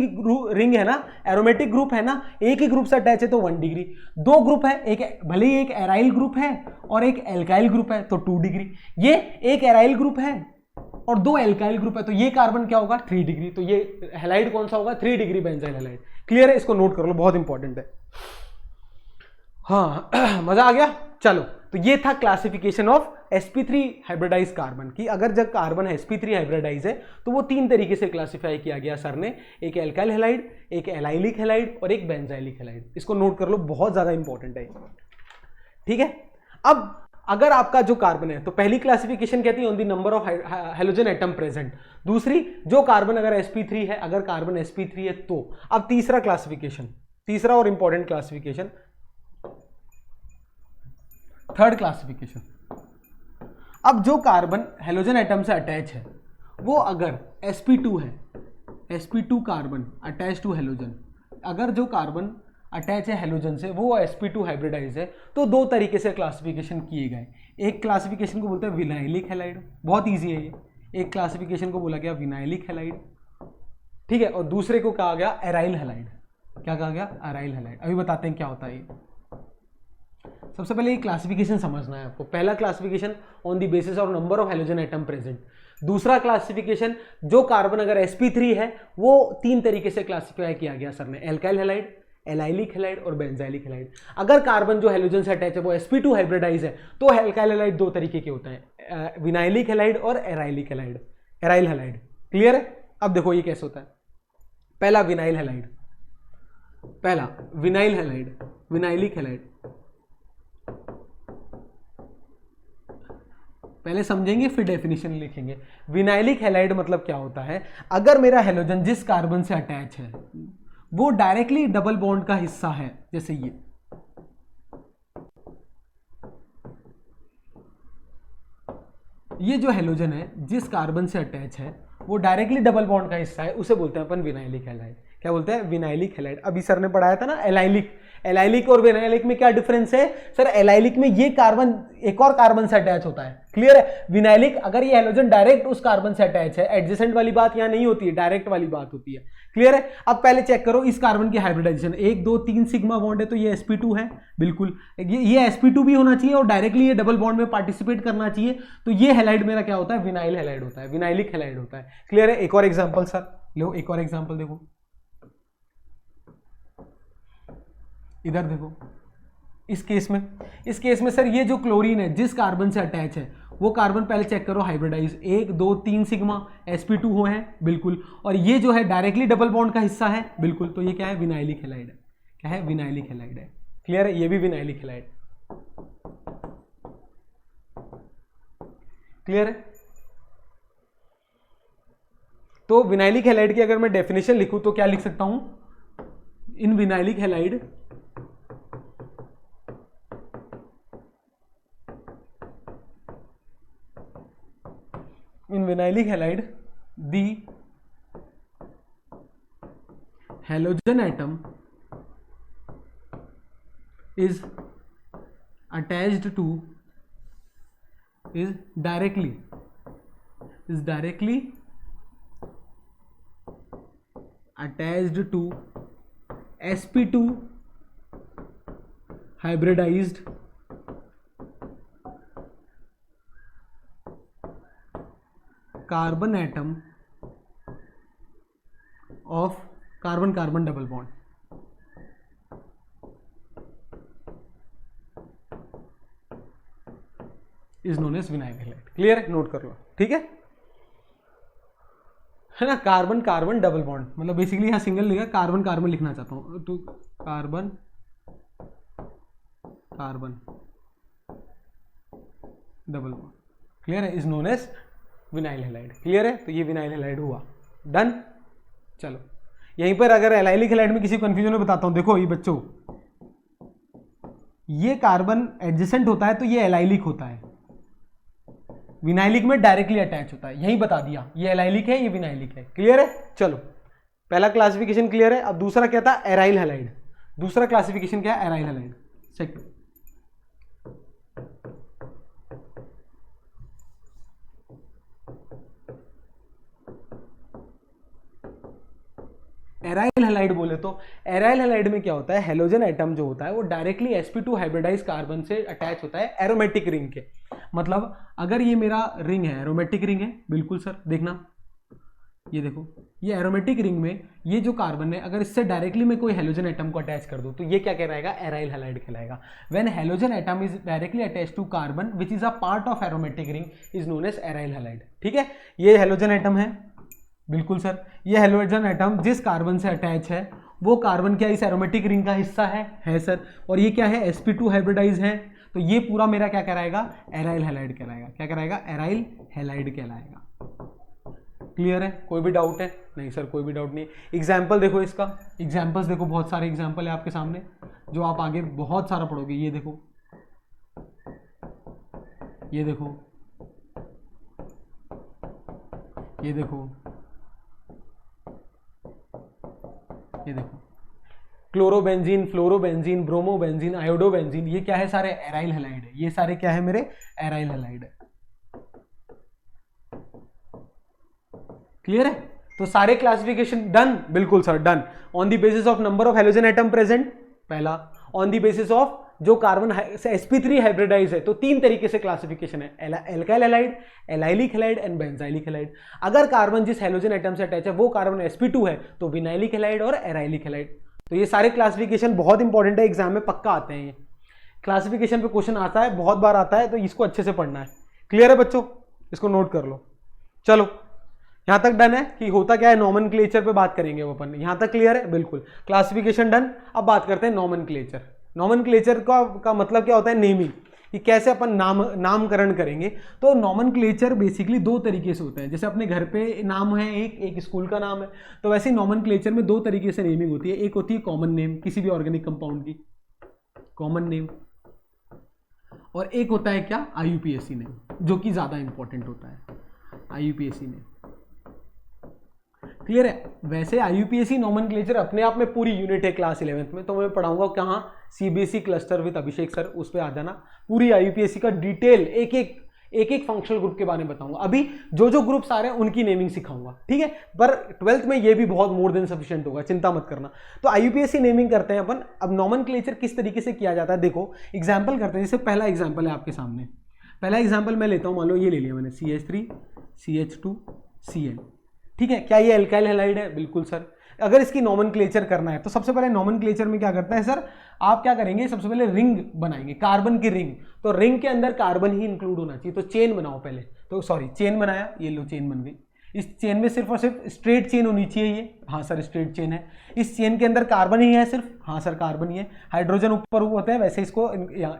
रिंग है ना, एरोमेटिक ग्रुप है ना, एक ही ग्रुप से अटैच है तो 1 डिग्री। 2 ग्रुप है, एक भले ही एक एराइल ग्रुप है और एक एल्काइल ग्रुप है तो 2 डिग्री। ये एक एराइल ग्रुप है और 2 एल्काइल ग्रुप है, तो ये कार्बन क्या होगा? 3 डिग्री। तो ये हैलाइड कौन सा होगा? 3 डिग्री बेंजाइल हैलाइड। क्लियर है? इसको नोट कर लो, बहुत इंपॉर्टेंट है। हाँ मजा आ गया। चलो, तो ये था classification of sp3 hybridise carbon की। अगर जब कार्बन sp3 हाइब्रिडाइज है तो वो 3 तरीके से क्लासिफाई किया गया सर ने, एक एल्काइल हैलाइड, एक एलाइलिक हैलाइड और एक बेंजाइलिक हैलाइड। इसको नोट कर लो, बहुत ज्यादा इंपॉर्टेंट है। ठीक है? अब अगर आपका जो कार्बन है, तो पहली क्लासिफिकेशन कहती है on the number of halogen atom present. दूसरी, जो कार्बन अगर sp3 है, अगर कार्बन sp3 है तो। अब तीसरा क्लासिफिकेशन, तीसरा और इंपॉर्टेंट क्लासिफिकेशन, थर्ड क्लासिफिकेशन। अब जो कार्बन हेलोजन एटम से अटैच है, वो अगर sp2 है, sp2 carbon attach to halogen, अगर जो कार्बन अटैच है हेलोजन से वो sp2 हाइब्रिडाइज है, तो 2 तरीके से क्लासिफिकेशन किए गए। एक क्लासिफिकेशन को बोलते हैं विनाइलिक हैलाइड, बहुत ईजी है ये। एक क्लासिफिकेशन को बोला गया विनाइलिक हैलाइड, ठीक है, और दूसरे को कहा गया एराइल हैलाइड। क्या कहा गया? Aryl halide. अभी बताते हैं क्या होता है ये। सबसे पहले ये क्लासिफिकेशन समझना है आपको। पहला classification on the basis of number of halogen atom present. दूसरा क्लासिफिकेशन, जो कार्बन अगर sp3 है वो 3 तरीके से क्लासिफाई किया गया सर ने, एल्काइल हैलाइड, एलाइलिक हैलाइड और बेंजाइलिक हैलाइड। अगर कार्बन जो हेलोजन से अटैच है वो sp2 हाइब्रिडाइज है, तो एल्काइल हैलाइड 2 तरीके के होते हैं, विनाइलिक हैलाइड और एराइलिक हैलाइड, एराइल हैलाइड। क्लियर है? अब देखो ये कैसे होता है। पहला विनाइल हैलाइड, पहला विनाइल हैलाइड, विनाइलिक हैलाइड, पहले समझेंगे फिर डेफिनेशन लिखेंगे। विनाइलिक हैलाइड मतलब क्या होता है, अगर मेरा हैलोजन जिस कार्बन से अटैच है वो डायरेक्टली डबल बॉन्ड का हिस्सा है, जैसे ये जो हैलोजन है जिस कार्बन से अटैच है वो डायरेक्टली डबल बॉन्ड का हिस्सा है, उसे बोलते हैं अपन विनाइलिक हैलाइड। क्या बोलते हैं? Vinylic halide. अभी सर ने पढ़ाया था ना एलाइलिक, एलाइलिक और विनाइलिक में क्या डिफरेंस है सर? एलाइलिक में ये कार्बन एक और कार्बन से अटैच होता है, क्लियर है। विनाइलिक अगर ये हैलोजन डायरेक्ट उस कार्बन से अटैच है, एडजेसेंट वाली बात यहां नहीं होती है, डायरेक्ट वाली बात होती है, क्लियर है। अब पहले चेक करो इस कार्बन की हाइब्रिडाइजेशन, 1 2 3 सिग्मा बॉन्ड है तो ये sp2 है, बिल्कुल ये sp2 भी होना चाहिए और डायरेक्टली ये डबल बॉन्ड में पार्टिसिपेट करना चाहिए, तो ये हैलाइड मेरा क्या होता है? विनाइल हैलाइड होता है, विनाइलिक हैलाइड होता है, क्लियर है। एक और एग्जांपल सर लो, एक और एग्जांपल देखो, इधर देखो, इस केस में सर ये जो क्लोरीन है जिस कार्बन से अटैच है वो कार्बन पहले चेक करो हाइब्रिडाइज, 1 2 3 सिग्मा sp2 हो है, बिल्कुल, और ये जो है डायरेक्टली डबल बॉन्ड का हिस्सा है, बिल्कुल, तो ये क्या है? विनाइलिक हैलाइड है। क्या है? विनाइलिक हैलाइड है, क्लियर है। ये भी विनाइलिक हैलाइड, क्लियर है। तो विनाइलिक हैलाइड की अगर मैं डेफिनेशन लिखूं तो क्या लिख सकता हूं? In vinylic halide the halogen atom is attached to is directly attached to sp2 hybridized carbon atom of carbon carbon double bond, is known as vinyl halide, clear है। नोट कर लो, ठीक है ना। कार्बन कार्बन डबल बॉन्ड मतलब बेसिकली यहां सिंगल लिखा, कार्बन कार्बन लिखना चाहता हूं तो carbon carbon double bond, clear है, is known as vinyl halide, clear है। तो ये विनाइल हैलाइड हुआ, डन। चलो यहीं पर अगर एलाइलिक हैलाइड में किसी कंफ्यूजन में बताता हूं, देखो ये बच्चों, ये कार्बन एडजेसेंट होता है तो ये एलाइलिक होता है, विनाइलिक में डायरेक्टली अटैच होता है, यही बता दिया, ये एलाइलिक है ये विनाइलिक है, क्लियर है। चलो पहला क्लासिफिकेशन क्लियर है। अब दूसरा क्या था? Aryl halide. दूसरा क्लासिफिकेशन क्या है? Aryl halide. एराइल हैलाइड बोले तो एराइल हैलाइड में क्या होता है? हैलोजन एटम जो होता है वो डायरेक्टली sp2 हाइब्रिडाइज कार्बन से अटैच होता है एरोमेटिक रिंग के। मतलब अगर ये मेरा रिंग है, एरोमेटिक रिंग है, बिल्कुल सर, देखना ये देखो, ये एरोमेटिक रिंग में ये जो कार्बन है अगर इससे डायरेक्टली मैं कोई हैलोजन एटम को अटैच कर दूं तो ये क्या कहलाएगा? एराइल हैलाइड कहलाएगा। When halogen atom is directly attach to carbon which is a part of aromatic ring is known as aryl halide, ठीक है। ये हैलोजन एटम है, बिल्कुल सर, ये हैलोजन एटम जिस कार्बन से अटैच है वो कार्बन क्या इस एरोमेटिक रिंग का हिस्सा है सर, और ये क्या है? sp2 हाइब्रिडाइज है, तो ये पूरा मेरा क्या कहलाएगा? एराइल हैलाइड कहलाएगा। क्या कहलाएगा? एराइल हैलाइड कहलाएगा, क्लियर है। कोई भी डाउट है? नहीं सर कोई भी डाउट नहीं। एग्जाम्पल देखो, इसका एग्जाम्पल्स देखो, बहुत सारे एग्जाम्पल है आपके सामने जो आप आगे बहुत सारा पढ़ोगे। ये देखो, ये देखो, ये देखो, ये देखो, क्लोरोबेंजीन, फ्लोरोबेंजीन, ब्रोमोबेंजीन, आयोडोबेंजीन, ये क्या है? सारे एराइल हैलाइड है। ये सारे क्या है? मेरे एराइल हैलाइड है, क्लियर है। तो सारे क्लासिफिकेशन डन, बिल्कुल sir done. On the basis of number of halogen atom present, पहला। ऑन द बेसिस ऑफ जो कार्बन sp3 हाइब्रिडाइज है, तो 3 तरीके से क्लासिफिकेशन है, alkyl halide, allylic halide and benzylic halide. अगर कार्बन जिस हैलोजन एटम से अटैच है वो कार्बन sp2 है तो विनाइलिक हैलाइड और एराइलिक हैलाइड। तो ये सारे क्लासिफिकेशन बहुत इंपॉर्टेंट है, एग्जाम में पक्का आते हैं। ये क्लासिफिकेशन पे क्वेश्चन आता है, बहुत बार आता है, तो इसको अच्छे से पढ़ना है, क्लियर है बच्चों, इसको नोट कर लो। चलो यहां तक डन है कि होता क्या है? नॉमेनक्लेचर पे बात करेंगे वो अपन, यहां तक क्लियर है, बिल्कुल। Classification done. अब बात करते हैं नॉमेनक्लेचर। नॉमेनक्लेचर का मतलब क्या होता है? नेमिंग, कि कैसे अपन नामकरण करेंगे। तो नॉमेनक्लेचर बेसिकली दो तरीके से होता है, जैसे अपने घर पे नाम है, एक स्कूल का नाम है, तो वैसे नॉमेनक्लेचर में दो तरीके से नेमिंग होती है। एक होती है कॉमन नेम किसी भी ऑर्गेनिक कंपाउंड की, कॉमन नेम, और एक होता है क्या, IUPAC नेम, जो कि ज्यादा इंपॉर्टेंट होता है, IUPAC नेम। क्लियर है। वैसे IUPAC नॉमेनक्लेचर अपने आप में पूरी यूनिट है क्लास 11th में, तो मैं पढ़ाऊंगा कहाँ, CBSE cluster with Abhishek sir, उस पर आ जाना। पूरी IUPAC का डिटेल एक एक फंक्शनल ग्रुप के बारे में बताऊंगा। अभी जो जो ग्रुप्स आ रहे हैं उनकी नेमिंग सिखाऊंगा, ठीक है, पर 12th में ये भी बहुत मोर देन सफिशिएंट होगा, चिंता मत करना। तो IUPAC नेमिंग करते हैं अपन। अब नॉमेनक्लेचर किस तरीके से किया जाता है, देखो एग्जाम्पल करते हैं। जैसे पहला एग्जाम्पल है आपके सामने, पहला एग्जाम्पल मैं लेता हूं, मान लो ये ले लिया मैंने, CH3 CH2 Cl, ठीक है। क्या ये एल्काइल हैलाइड है? बिल्कुल सर। अगर इसकी नॉमेनक्लेचर करना है तो सबसे पहले नॉमेनक्लेचर में क्या करता है सर, आप क्या करेंगे, सबसे पहले रिंग बनाएंगे, कार्बन की रिंग। तो रिंग के अंदर कार्बन ही इंक्लूड होना चाहिए, तो चेन बनाओ पहले। तो सॉरी, चेन बनाया, ये लो चेन बन गई। इस चेन में सिर्फ और सिर्फ स्ट्रेट चेन होनी चाहिए ये, हाँ सर स्ट्रेट चेन है। इस चेन के अंदर कार्बन ही है सिर्फ, हाँ सर कार्बन ही है। हाइड्रोजन ऊपर होता है, वैसे इसको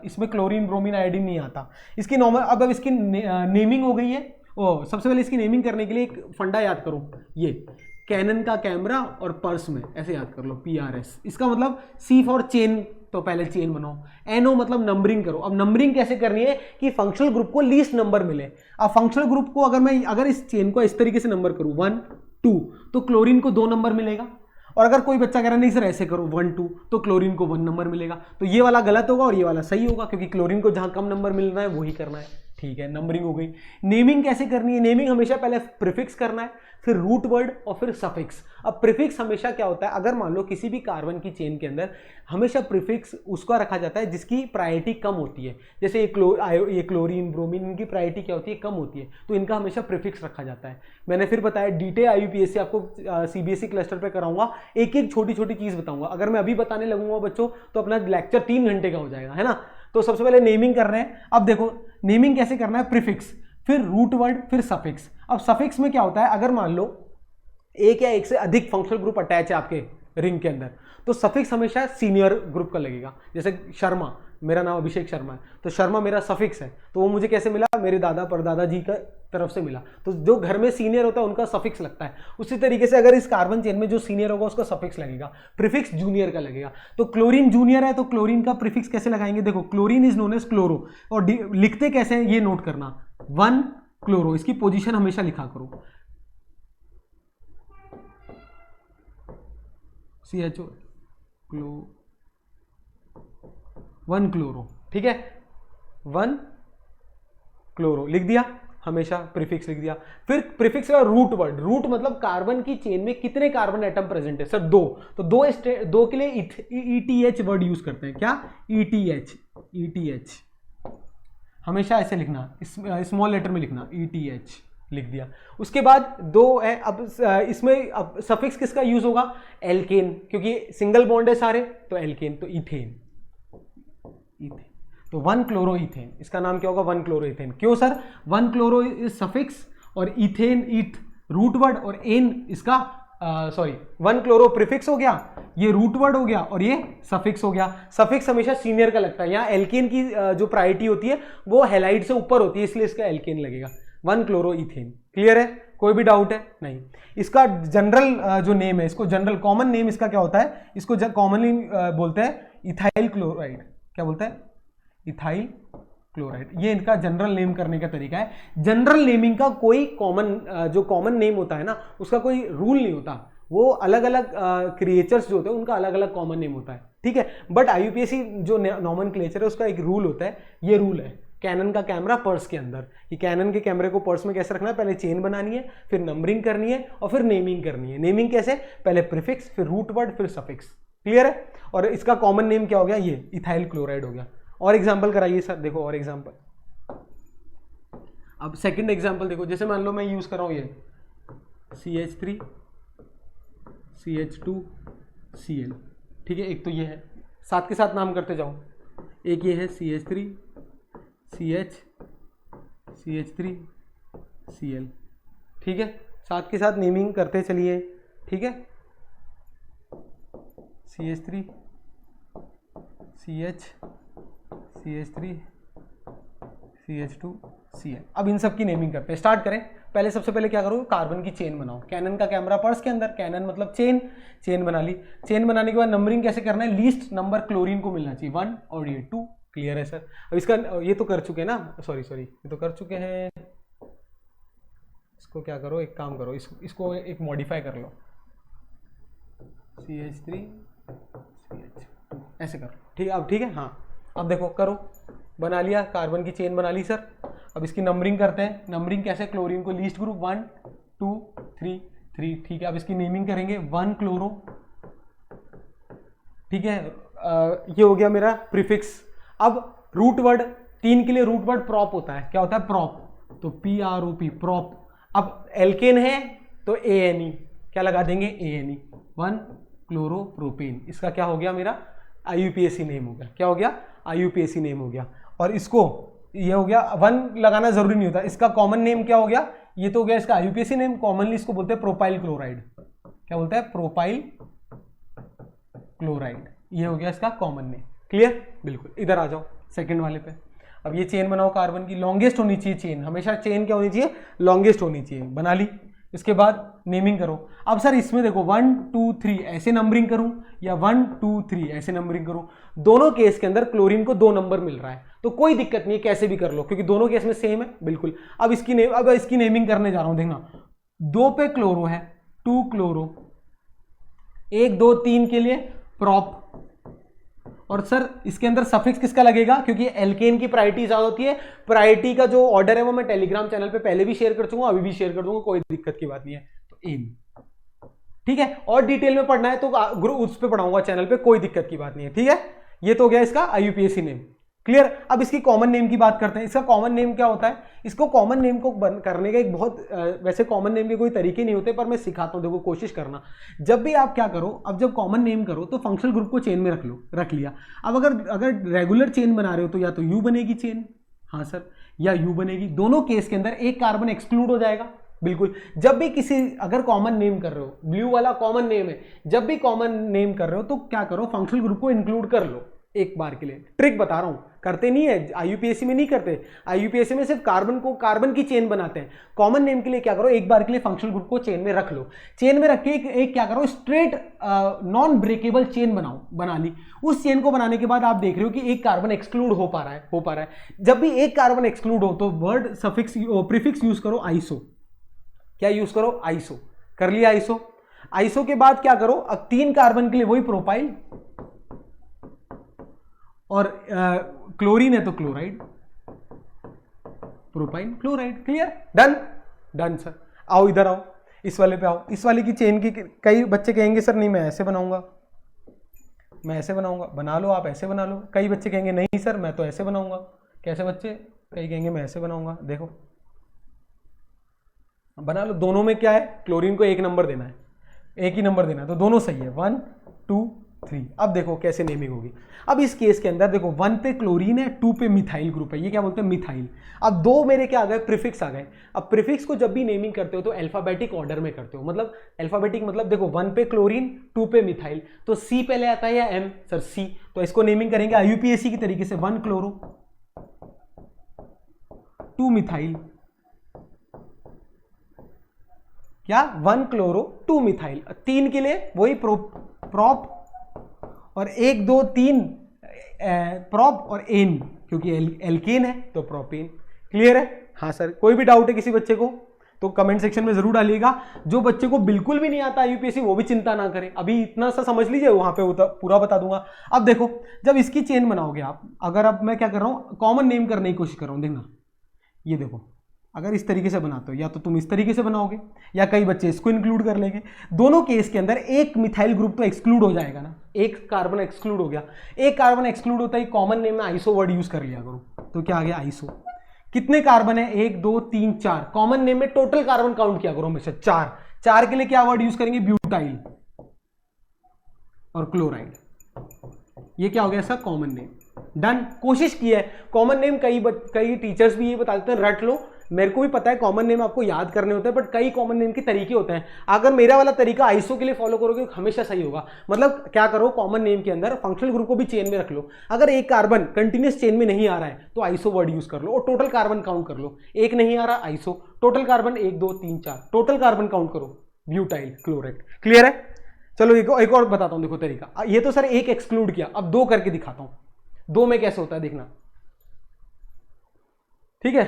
इसमें क्लोरीन ब्रोमीन आयोडीन नहीं आता। इसकी अब इसकी नेमिंग हो गई है। ओ, सबसे पहले इसकी नेमिंग करने के लिए एक फंडा याद करो, ये कैनन का कैमरा और पर्स में, ऐसे याद कर लो, PRS। इसका मतलब C फॉर चेन, तो पहले चेन बनाओ। NO मतलब नंबरिंग करो। अब नंबरिंग कैसे करनी है कि फंक्शनल ग्रुप को लीस्ट नंबर मिले। अब फंक्शनल ग्रुप को अगर इस चेन को इस तरीके से नंबर करूं 1 2, तो क्लोरीन को 2 नंबर मिलेगा। और अगर कोई बच्चा कह रहा है नहीं सर ऐसे करो 1 2, तो क्लोरीन को 1 नंबर मिलेगा। तो ये वाला गलत होगा और ये वाला सही होगा, क्योंकि क्लोरीन को जहां कम नंबर मिलना है वही करना है, ठीक है। नंबरिंग हो गई। नेमिंग कैसे करनी है, नेमिंग हमेशा पहले प्रीफिक्स करना है, फिर रूट वर्ड और फिर सफिक्स। अब प्रीफिक्स हमेशा क्या होता है, अगर मान लो किसी भी कार्बन की चेन के अंदर हमेशा प्रीफिक्स उसका रखा जाता है जिसकी प्रायोरिटी कम होती है। जैसे ये क्लोरीन ब्रोमीन, इनकी प्रायोरिटी क्या होती है, कम होती है, तो इनका हमेशा प्रीफिक्स रखा जाता है। मैंने फिर बताया डिटेल IUPAC आपको CBSE क्लस्टर पे कराऊंगा, एक एक छोटी छोटी चीज बताऊंगा। अगर मैं अभी बताने लगूंगा बच्चों तो अपना लेक्चर 3 घंटे का हो जाएगा, है ना। तो सबसे पहले नेमिंग कर रहे हैं। अब देखो नेमिंग कैसे करना है, प्रीफिक्स, फिर रूट वर्ड, फिर सफिक्स। अब सफिक्स में क्या होता है, अगर मान लो एक या एक से अधिक फंक्शनल ग्रुप अटैच है आपके रिंग के अंदर, तो सफिक्स हमेशा सीनियर ग्रुप का लगेगा। जैसे शर्मा, मेरा नाम अभिषेक शर्मा है, तो शर्मा मेरा सफिक्स है, तो वो मुझे कैसे मिला, मेरे दादा परदादा जी का तरफ से मिला। तो जो घर में सीनियर होता है उनका सफिक्स लगता है। उसी तरीके से अगर इस कार्बन चेन में जो सीनियर होगा उसका सफिक्स लगेगा, प्रीफिक्स जूनियर का लगेगा। तो क्लोरीन जूनियर है तो क्लोरीन का प्रीफिक्स कैसे लगाएंगे, देखो chlorine is known as chloro, और लिखते कैसे हैं ये नोट करना, 1 क्लोरो, इसकी पोजीशन हमेशा लिखा करो, CHO 1 क्लोरो, ठीक है, 1 क्लोरो लिख दिया, हमेशा प्रीफिक्स लिख दिया। फिर प्रीफिक्स का रूट वर्ड, रूट मतलब कार्बन की चेन में कितने कार्बन एटम प्रेजेंट है, सर 2, तो दो के लिए ETH वर्ड यूज करते हैं, क्या, ETH हमेशा ऐसे लिखना, स्मॉल लेटर में लिखना, ETH लिख दिया। उसके बाद 2 है। अब इसमें अब सफिक्स किसका यूज होगा, एल्केन, क्योंकि सिंगल बॉन्ड है सारे, तो एल्केन, तो इथेन, तो 1 क्लोरो इथेन, इसका नाम क्या होगा, 1 क्लोरो इथेन। क्यों सर, 1 क्लोरो इज सफिक्स और इथेन ईथ रूट वर्ड और एन इसका 1 क्लोरो प्रीफिक्स हो गया, ये रूट वर्ड हो गया और ये सफिक्स हो गया। सफिक्स हमेशा सीनियर का लगता है। यहाँ एल्केन की जो प्रायोरिटी होती है वो हैलाइड से ऊपर होती है, इसलिए इसका एल्केन लगेगा, 1 क्लोरो इथेन। क्लियर है, कोई भी डाउट है, नहीं। इसका जनरल जो नेम है, इसको जनरल कॉमन नेम इसका क्या होता है, इसको कॉमनली बोलते हैं इथाइल क्लोराइड। क्या बोलते हैं, इथाइल क्लोराइड, ये इनका जनरल नेम करने का तरीका है। जनरल नेमिंग का कोई जो कॉमन नेम होता है ना, उसका कोई रूल नहीं होता, वो अलग अलग क्रिएचर्स जो होते हैं उनका अलग अलग कॉमन नेम होता है, ठीक है। बट IUPAC जो नॉमेनक्लेचर है उसका एक रूल होता है, ये रूल है कैनन का कैमरा पर्स के अंदर, कि कैनन के कैमरे को पर्स में कैसे रखना है, पहले चेन बनानी है, फिर नंबरिंग करनी है और फिर नेमिंग करनी है। नेमिंग कैसे, पहले प्रीफिक्स, फिर रूट वर्ड, फिर सफिक्स। क्लियर है। और इसका कॉमन नेम क्या हो गया, ये इथाइल क्लोराइड हो गया। और एग्जाम्पल कराइए सर, देखो और एग्जाम्पल। अब सेकंड एग्जाम्पल देखो, जैसे मान लो मैं यूज कर रहा हूं ये CH3 CH2 Cl, ठीक है। एक तो ये है, साथ के साथ नाम करते जाओ, एक ये है CH3 CH3 Cl, ठीक है। साथ के साथ नेमिंग करते चलिए, ठीक है। CH3 CH CH3 CH2Cl। अब इन सब की नेमिंग करते हैं, स्टार्ट करें। पहले सबसे पहले क्या करो, कार्बन की चेन बनाओ। कैनन का कैमरा पर्स के अंदर, कैनन मतलब चेन, चेन बना ली। चेन बनाने के बाद नंबरिंग कैसे करना है, लीस्ट नंबर क्लोरीन को मिलना चाहिए 1 और ये 2। क्लियर है सर। अब इसका ये तो कर चुके हैं ना, सॉरी ये तो कर चुके हैं। इसको क्या करो, एक काम करो, इसको एक मॉडिफाई कर लो, CH3 CH2 ऐसे करो। ठीक है, अब ठीक है। हाँ अब देखो करो, बना लिया, कार्बन की चेन बना ली सर। अब इसकी नंबरिंग करते हैं। नंबरिंग कैसे, क्लोरीन को लीस्ट ग्रुप 1 2 3 3। ठीक है, अब इसकी नेमिंग करेंगे 1 क्लोरो। ठीक है, ये हो गया मेरा प्रीफिक्स। अब रूट वर्ड, 3 के लिए रूट वर्ड प्रॉप होता है। क्या होता है, प्रॉप, तो PROP प्रॉप। अब एल्केन है तो ANE, क्या लगा देंगे, ANE 1 क्लोरोप्रोपेन। इसका क्या हो गया, मेरा IUPAC नेम हो गया। क्या हो गया, IUPAC नेम हो गया। और इसको ये हो गया, 1 लगाना जरूरी नहीं होता। इसका कॉमन नेम क्या हो गया, ये तो हो गया इसका IUPAC नेम। कॉमनली इसको बोलते हैं प्रोपाइल क्लोराइड। क्या बोलते हैं, प्रोपाइल क्लोराइड। ये हो गया इसका कॉमन नेम। क्लियर, बिल्कुल। इधर आ जाओ सेकंड वाले पे। अब ये चेन बनाओ कार्बन की, लॉन्गेस्ट होनी चाहिए चेन, हमेशा चेन क्या होनी चाहिए, लॉन्गेस्ट होनी चाहिए। बना ली, इसके बाद नेमिंग करो। अब सर इसमें देखो 1 2 3 ऐसे नंबरिंग करूं या 1 2 3 ऐसे नंबरिंग करूं, दोनों केस के अंदर क्लोरीन को 2 नंबर मिल रहा है, तो कोई दिक्कत नहीं है, कैसे भी कर लो, क्योंकि दोनों केस में सेम है। बिल्कुल। अब इसकी नेमिंग करने जा रहा हूं, देखना 2 पे क्लोरो है, 2 क्लोरो, 1 2 3 के लिए प्रॉप। और सर इसके अंदर सफिक्स किसका लगेगा, क्योंकि एल्केन की प्रायोरिटी ज्यादा होती है। प्रायोरिटी का जो ऑर्डर है वो मैं टेलीग्राम चैनल पे पहले भी शेयर कर चुका हूं, अभी भी शेयर कर दूंगा, कोई दिक्कत की बात नहीं है। तो एन, ठीक है। और डिटेल में पढ़ना है तो ग्रुप उस पे पढ़ाऊंगा चैनल पे, कोई दिक्कत की बात नहीं है। ठीक है, ये तो हो गया इसका IUPAC नेम। क्लियर। अब इसकी कॉमन नेम की बात करते हैं। इसका कॉमन नेम क्या होता है, इसको कॉमन नेम को करने का एक बहुत वैसे कॉमन नेम के कोई तरीके नहीं होते, पर मैं सिखाता हूं, देखो कोशिश करना। जब भी आप क्या करो, अब जब कॉमन नेम करो तो फंक्शनल ग्रुप को चेन में रख लिया। अब अगर रेगुलर चेन बना रहे हो तो या तो यू बनेगी चेन, हाँ सर, या यू बनेगी। दोनों केस के अंदर एक कार्बन एक्सक्लूड हो जाएगा। बिल्कुल। जब भी किसी अगर कॉमन नेम कर रहे हो, ब्लू वाला कॉमन नेम है, जब भी कॉमन नेम कर रहे हो तो क्या करो, फंक्शनल ग्रुप को इंक्लूड कर लो एक बार के लिए। ट्रिक बता रहा हूं, करते नहीं है, IUPAC में नहीं करते। IUPAC में सिर्फ कार्बन की चेन बनाते हैं। कॉमन नेम के लिए क्या करो, एक बार के लिए फंक्शनल ग्रुप को चेन में रख लो। चेन में रख के एक क्या करो, स्ट्रेट नॉन ब्रेकेबल चेन बना ली। उस चेन को बनाने के बाद आप देख रहे हो कि एक कार्बन एक्सक्लूड हो पा रहा है। जब भी एक कार्बन एक्सक्लूड हो तो वर्ड सफिक्स प्रीफिक्स यूज करो आइसो। क्या यूज करो, आइसो। कर लिया आइसो। आइसो के बाद क्या करो, अब 3 कार्बन के लिए वही प्रोपाइल, और क्लोरीन है तो chloride, propyl chloride. Clear, done sir. आओ इधर आओ, इस वाले पे आओ। इस वाले की चेन की कई बच्चे कहेंगे सर नहीं मैं ऐसे बनाऊंगा, मैं ऐसे बनाऊंगा। बना लो, आप ऐसे बना लो। कई बच्चे कहेंगे नहीं सर मैं तो ऐसे बनाऊंगा। कैसे बच्चे, कई कहेंगे मैं ऐसे बनाऊंगा। देखो बना लो, दोनों में क्या है, क्लोरीन को 1 नंबर देना है, एक ही नंबर देना है, तो दोनों सही है, 1 2 3। अब देखो कैसे नेमिंग होगी। अब इस केस के अंदर देखो 1 पे क्लोरीन है, 2 पे मिथाइल ग्रुप है, ये क्या बोलते हैं, मिथाइल। अब 2 मेरे क्या आ गए, प्रीफिक्स आ गए। अब प्रीफिक्स को जब भी नेमिंग करते हो तो अल्फाबेटिक ऑर्डर में करते हो। मतलब अल्फाबेटिक मतलब देखो 1 पे क्लोरीन, 2 पे मिथाइल, तो C पहले आता है या M, सर C। तो इसको नेमिंग करेंगे IUPAC की तरीके से, 1 क्लोरो 2 मिथाइल। क्या, 1 क्लोरो 2 मिथाइल। 3 के लिए वही प्रॉप, और 1 2 3 प्रॉप और एन, क्योंकि एल्केन है तो प्रोपेन। क्लियर है, हाँ सर। कोई भी डाउट है किसी बच्चे को तो कमेंट सेक्शन में जरूर डालिएगा। जो बच्चे को बिल्कुल भी नहीं आता IUPAC वो भी चिंता ना करें, अभी इतना सा समझ लीजिए, वहां पे पूरा बता दूंगा। अब देखो जब इसकी चेन बनाओगे आप, अगर अब मैं क्या कर रहा हूं, कॉमन नेम करने की कोशिश कर रहा हूं, देखना ये देखो, अगर इस तरीके से बनाते हो या तो तुम इस तरीके से बनाओगे या कई बच्चे इसको इंक्लूड कर लेंगे। दोनों केस के अंदर एक मिथाइल ग्रुप तो एक्सक्लूड हो जाएगा ना, एक कार्बन एक्सक्लूड हो गया। एक कार्बन एक्सक्लूड होता है, कॉमन नेम में आइसो वर्ड यूज कर लिया करो। तो क्या आ गया, आइसो। कितने कार्बन है, 1 2 3 4। कॉमन नेम में टोटल कार्बन काउंट किया करो हमेशा, 4 के लिए क्या वर्ड यूज करेंगे, ब्यूटाइल और क्लोराइड। ये क्या हो गया इसका कॉमन नेम। डन, कोशिश की है। कॉमन नेम कई टीचर्स भी ये बता देते हैं रट लो, मेरे को भी पता है कॉमन नेम आपको याद करने होते हैं, बट कई कॉमन नेम के तरीके होते हैं। अगर मेरा वाला तरीका आइसो के लिए फॉलो करोगे हमेशा सही होगा। मतलब क्या करो, कॉमन नेम के अंदर फंक्शनल ग्रुप को भी चेन में रख लो। अगर एक कार्बन कंटिन्यूस चेन में नहीं आ रहा है तो आइसो वर्ड यूज कर लो और टोटल कार्बन काउंट कर लो। एक नहीं आ रहा iso, total carbon 1 2 3 4, total carbon count करो ब्यूटाइल क्लोराइड। क्लियर है? चलो एक और बताता हूं, देखो तरीका। ये तो सर एक एक्सक्लूड किया, अब 2 करके दिखाता हूं। 2 में कैसे होता है देखना, ठीक है?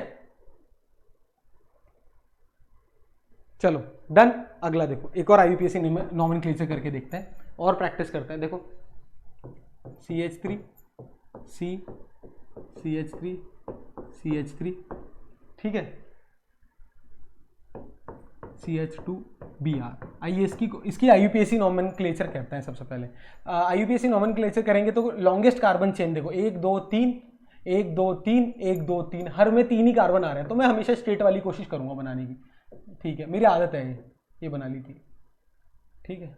चलो डन। अगला देखो, एक और IUPAC नॉमेनक्लेचर करके देखते हैं और प्रैक्टिस करते हैं। देखो CH3 C CH3 CH3, ठीक है, CH2 Br। आइए इसकी IUPAC नॉमेनक्लेचर करते हैं। सबसे पहले IUPAC नॉमेनक्लेचर करेंगे तो लॉन्गेस्ट कार्बन चेन देखो 1 2 3 1 2 3 1 2 3, हर में 3 ही कार्बन आ रहे हैं, तो मैं हमेशा स्ट्रेट वाली कोशिश करूंगा बनाने की। ठीक है, मेरी आदत है ये बना ली थी, ठीक है।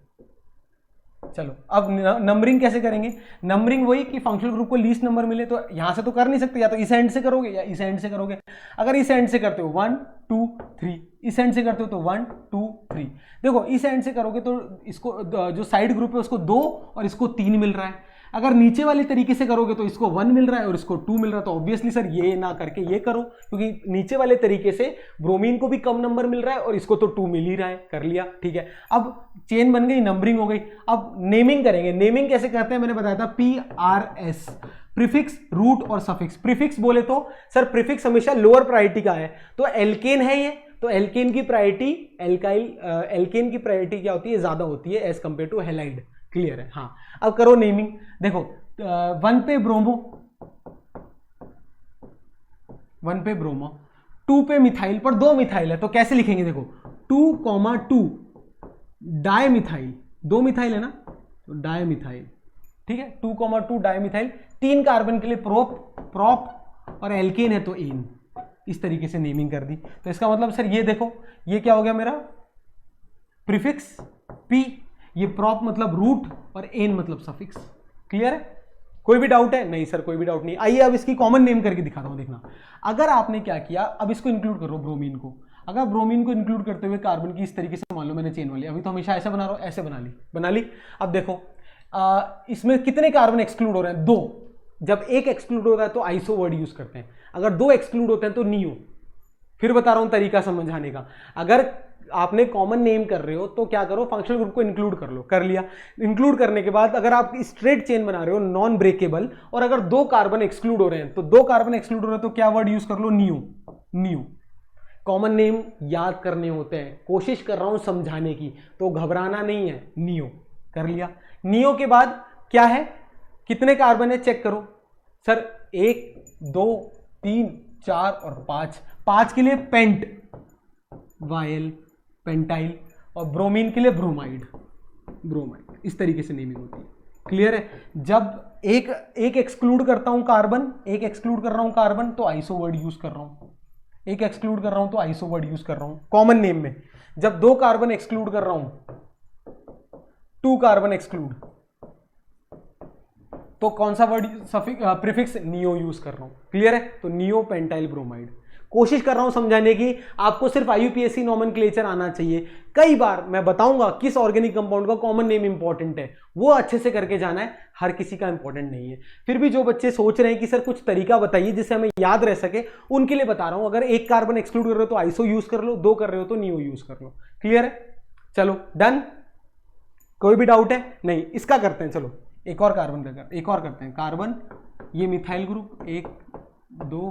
चलो अब नंबरिंग कैसे करेंगे? नंबरिंग वही कि फंक्शनल ग्रुप को लीस्ट नंबर मिले, तो यहां से तो कर नहीं सकते, या तो इस एंड से करोगे या इस एंड से करोगे। अगर इस एंड से करते हो 1 2 3, इस एंड से करते हो तो 1 2 3। देखो इस एंड से करोगे तो इसको जो साइड ग्रुप है उसको 2 और इसको 3 मिल रहा है। अगर नीचे वाले तरीके से करोगे तो इसको 1 मिल रहा है और इसको 2 मिल रहा है। तो ऑब्वियसली सर ये ना करके ये करो, क्योंकि नीचे वाले तरीके से ब्रोमीन को भी कम नंबर मिल रहा है और इसको तो 2 मिल ही रहा है। कर लिया, ठीक है। अब चेन बन गई, नंबरिंग हो गई। अब नेमिंग करेंगे। नेमिंग कैसे करते हैं मैंने बताया था, PRS, प्रीफिक्स, रूट और सफिक्स। प्रीफिक्स बोले तो सर प्रीफिक्स हमेशा लोअर प्रायोरिटी का है, तो एल्केन है ये, तो एल्केन की प्रायोरिटी एल्केन की प्रायोरिटी क्या होती है, ज्यादा होती है as compare to halide. Clear है? हाँ। अब करो नेमिंग। देखो 1 पे ब्रोमो, 1 पे ब्रोमो, 2 पे मिथाइल, पर 2 मिथाइल है तो कैसे लिखेंगे? देखो 2,2 डाई मिथाइल, 2 मिथाइल है ना, तो डाई मिथाइल, ठीक है। 2,2 डाई मिथाइल, 3 कार्बन के लिए प्रोप और एल्केन है तो एन। इस तरीके से नेमिंग कर दी। तो इसका मतलब सर ये देखो, ये क्या हो गया मेरा प्रीफिक्स P, ये प्रॉप मतलब रूट और एन मतलब सफिक्स। क्लियर है? कोई भी डाउट है? नहीं सर कोई भी डाउट नहीं। आइए अब इसकी कॉमन नेम करके दिखाता हूं। देखना, अगर आपने क्या किया, अब इसको इंक्लूड करो ब्रोमीन को। अगर ब्रोमीन को इंक्लूड करते हुए कार्बन की इस तरीके से मान लो मैंने चेन वाली, अभी तो हमेशा ऐसे बना रहा हूं, ऐसे बना ली। अब देखो इसमें कितने कार्बन एक्सक्लूड हो रहे हैं? 2। जब एक एक्सक्लूड होता है तो आइसो वर्ड यूज करते हैं, अगर 2 एक्सक्लूड होते हैं तो नियो। फिर बता रहा हूं तरीका समझाने का। अगर आपने कॉमन नेम कर रहे हो तो क्या करो, फंक्शनल ग्रुप को इंक्लूड कर लो। कर लिया। इंक्लूड करने के बाद अगर आप स्ट्रेट चेन बना रहे हो नॉन ब्रेकेबल, और अगर 2 कार्बन एक्सक्लूड हो रहे हैं, तो 2 कार्बन एक्सक्लूड हो रहे हैं तो क्या वर्ड यूज कर लो? न्यू। कॉमन नेम याद करने होते हैं, कोशिश कर रहा हूं समझाने की, तो घबराना नहीं है। नियो कर लिया। नियो के बाद क्या है, कितने कार्बन है चेक करो सर। 1 2 3 4 और 5 के लिए पेंट, वायल, पेंटाइल, और ब्रोमीन के लिए ब्रोमाइड। इस तरीके से नेमिंग होती है। क्लियर है? जब एक एक्सक्लूड करता हूं कार्बन, एक एक्सक्लूड कर रहा हूं कार्बन, तो आइसो वर्ड यूज कर रहा हूं। एक एक्सक्लूड कर रहा हूं तो आइसो वर्ड यूज कर रहा हूं कॉमन नेम में। जब 2 कार्बन एक्सक्लूड कर रहा हूं, 2 कार्बन एक्सक्लूड, तो कौन सा वर्ड प्रीफिक्स नियो यूज कर रहा हूं। क्लियर है? तो नियो पेंटाइल ब्रोमाइड। कोशिश कर रहा हूं समझाने की, आपको सिर्फ IUPAC नॉमेनक्लेचर आना चाहिए। कई बार मैं बताऊंगा किस ऑर्गेनिक कंपाउंड का कॉमन नेम इंपॉर्टेंट है, वो अच्छे से करके जाना है, हर किसी का इंपॉर्टेंट नहीं है। फिर भी जो बच्चे सोच रहे हैं कि सर कुछ तरीका बताइए जिससे हमें याद रह सके, उनके लिए बता रहा हूं। अगर 1 कार्बन एक्सक्लूड कर रहे हो तो आइसो यूज कर लो, 2 कर रहे हो तो नियो यूज कर लो। क्लियर है? चलो डन। कोई भी डाउट है? नहीं। इसका करते हैं, चलो एक और कार्बन का एक और करते हैं। कार्बन, ये मिथाइल ग्रुप 1 2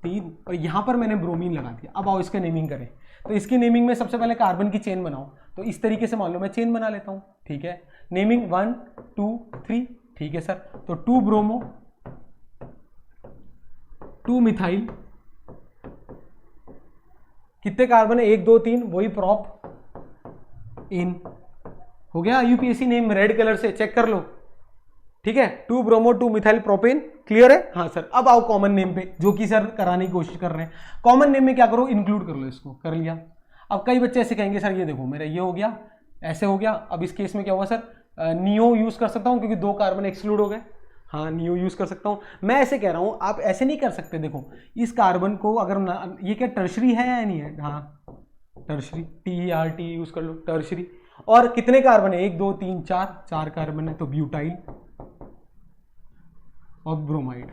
3, और यहां पर मैंने ब्रोमीन लगा दिया। अब आओ इसका नेमिंग करें। तो इसकी नेमिंग में सबसे पहले कार्बन की चेन बनाओ। तो इस तरीके से मान लो मैं चेन बना लेता हूं, ठीक है। नेमिंग 1 2 3, ठीक है सर। तो 2 ब्रोमो, 2 मिथाइल, कितने कार्बन है? 1 2 3, वही प्रॉप एन। हो गया IUPAC नेम रेड कलर से, चेक कर लो, ठीक है। 2 ब्रोमो 2 मिथाइल प्रोपेन। क्लियर है? हाँ सर। अब आओ कॉमन नेम पे, जो कि सर कराने की कोशिश कर रहे हैं। कॉमन नेम में क्या करो, इंक्लूड कर लो इसको। कर लिया। अब कई बच्चे ऐसे कहेंगे सर ये देखो मेरा ये हो गया, ऐसे हो गया। अब इस केस में क्या हुआ सर, नियो यूज कर सकता हूं क्योंकि 2 कार्बन एक्सक्लूड हो गए। हाँ नियो यूज कर सकता हूँ। मैं ऐसे कह रहा हूँ, आप ऐसे नहीं कर सकते। देखो इस कार्बन को अगर ये क्या टर्शरी है या नहीं है, हाँ टर्शरी, TERT यूज कर लो, टर्शरी। और कितने कार्बन है, 1 2 3 4, 4 कार्बन है, तो ब्यूटाइल और ब्रोमाइड,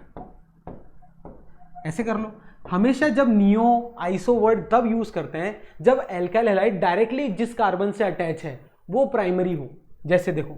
ऐसे कर लो। हमेशा जब नियो आइसो वर्ड तब यूज करते हैं जब एल्काइल हैलाइड डायरेक्टली जिस कार्बन से अटैच है वो प्राइमरी हो। जैसे देखो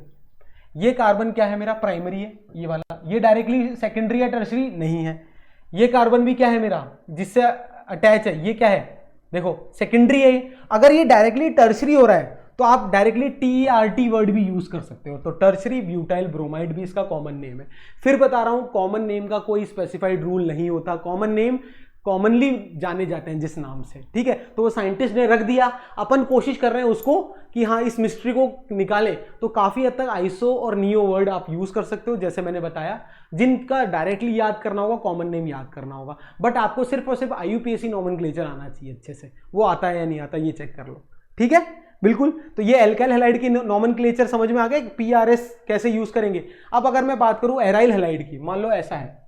ये कार्बन क्या है मेरा, प्राइमरी है ये वाला, ये डायरेक्टली सेकेंडरी या टर्शरी नहीं है। ये कार्बन भी क्या है मेरा, जिससे अटैच है, ये क्या है, देखो सेकेंडरी है। अगर ये डायरेक्टली टर्शरी हो रहा है तो आप डायरेक्टली TERT वर्ड भी यूज कर सकते हो। तो टर्शरी ब्यूटाइल ब्रोमाइड भी इसका कॉमन नेम है। फिर बता रहा हूं, कॉमन नेम का कोई स्पेसिफाइड रूल नहीं होता। कॉमन नेम कॉमनली जाने जाते हैं जिस नाम से, ठीक है। तो वो साइंटिस्ट ने रख दिया, अपन कोशिश कर रहे हैं उसको कि हाँ इस मिस्ट्री को निकालें। तो काफी हद तक आइसो और नियो वर्ड आप यूज कर सकते हो, जैसे मैंने बताया। जिनका डायरेक्टली याद करना होगा, कॉमन नेम याद करना होगा, बट आपको सिर्फ और सिर्फ IUPAC नॉमेनक्लेचर आना चाहिए अच्छे से। वो आता है या नहीं आता ये चेक कर लो, ठीक है। बिल्कुल। तो ये एल्काइल हैलाइड की नॉमेनक्लेचर समझ में आ गया, PRS कैसे यूज करेंगे। अब अगर मैं बात करूं एराइल हैलाइड की, मान लो ऐसा है,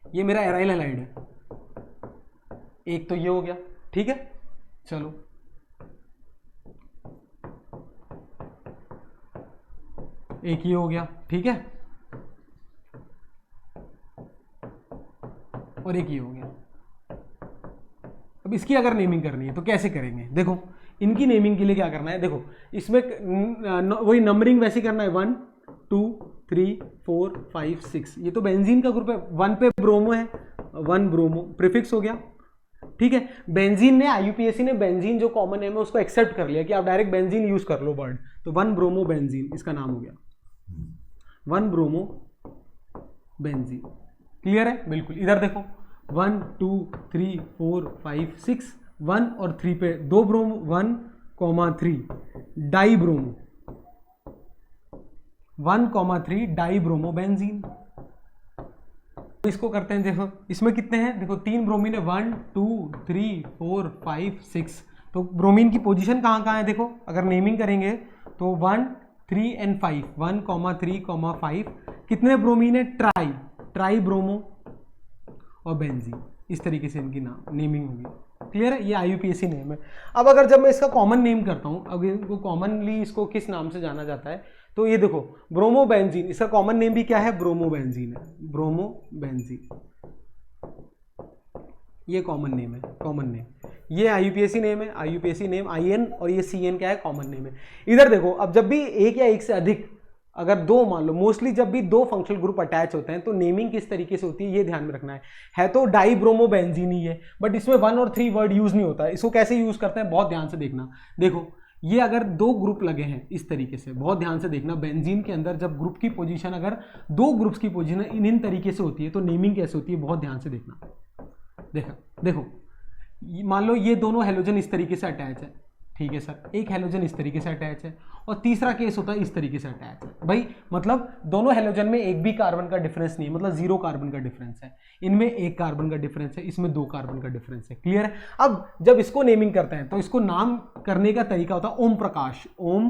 ये मेरा एराइल हैलाइड है, एक तो ये हो गया, ठीक है। चलो एक ये हो गया, ठीक है, और एक ये हो गया। अब इसकी अगर नेमिंग करनी है तो कैसे करेंगे, देखो इनकी नेमिंग के लिए क्या करना है, देखो इसमें वही नंबरिंग वैसे करना है, 1 2 3 4 5 6। ये तो बेंजीन का ग्रुप है, 1 पे ब्रोमो है, 1 ब्रोमो प्रीफिक्स हो गया, ठीक है। बेंजीन ने IUPAC ने बेंजीन जो कॉमन नेम है उसको एक्सेप्ट कर लिया कि आप डायरेक्ट बेंजीन यूज कर लो वर्ड। तो 1 ब्रोमो बेंजीन इसका नाम हो गया, 1 ब्रोमो बेंजीन। क्लियर है, बिल्कुल। इधर देखो 1 2 3 4 5 6, 1 और 3 पे 2 bromo, 1,3 die bromo, 1,3 die bromo benzene. इसको करते हैं, देखो इसमें कितने हैं, देखो 3 ब्रोमीन है, 1 2 3 4 5 6। तो ब्रोमीन की पोजीशन कहाँ कहाँ है, देखो अगर नेमिंग करेंगे तो 1 3 एंड 5, 1,3,5। कितने ब्रोमीन है, ट्राई ब्रोमो और बेंजीन। इस तरीके से इनकी नेमिंग होगी। क्लियर है, ये IUPAC नेम है। अब अगर जब मैं इसका कॉमन नेम करता हूँ, अब इनको कॉमनली इसको किस नाम से जाना जाता है, तो ये देखो ब्रोमो बेंजीन, इसका कॉमन नेम भी क्या है, ब्रोमो बेंजीन है, ब्रोमो बेंजीन, ये कॉमन नेम है, कॉमन नेम। ये IUPAC नेम है, IUPAC नेम IN, और ये CN क्या है, कॉमन नेम है। इधर देखो, अब जब भी एक या एक से अधिक, अगर दो मान लो, मोस्टली जब भी दो फंक्शनल ग्रुप अटैच होते हैं तो नेमिंग किस तरीके से होती है ये ध्यान में रखना है तो डाई ब्रोमो बेंजीन ही है, बट इसमें 1 और 3 वर्ड यूज नहीं होता है। इसको कैसे यूज करते हैं, बहुत ध्यान से देखना। देखो ये अगर दो ग्रुप लगे हैं इस तरीके से, बहुत ध्यान से देखना, बेंजीन के अंदर जब ग्रुप की पोजीशन, अगर दो ग्रुप्स की पोजीशन इन तरीके से होती है तो नेमिंग कैसे होती है, बहुत ध्यान से देखना। देखो मान लो ये दोनों हेलोजन इस तरीके से अटैच है, ठीक है सर, एक हेलोजन इस तरीके से अटैच है, और तीसरा केस होता है इस तरीके से अटैच है। भाई मतलब दोनों हेलोजन में एक भी कार्बन का डिफरेंस नहीं है, मतलब 0 कार्बन का डिफरेंस है। इनमें 1 कार्बन का डिफरेंस है, इसमें 2 कार्बन का डिफरेंस है। क्लियर है। अब जब इसको नेमिंग करते हैं तो इसको नाम करने का तरीका होता है ओम प्रकाश, ओम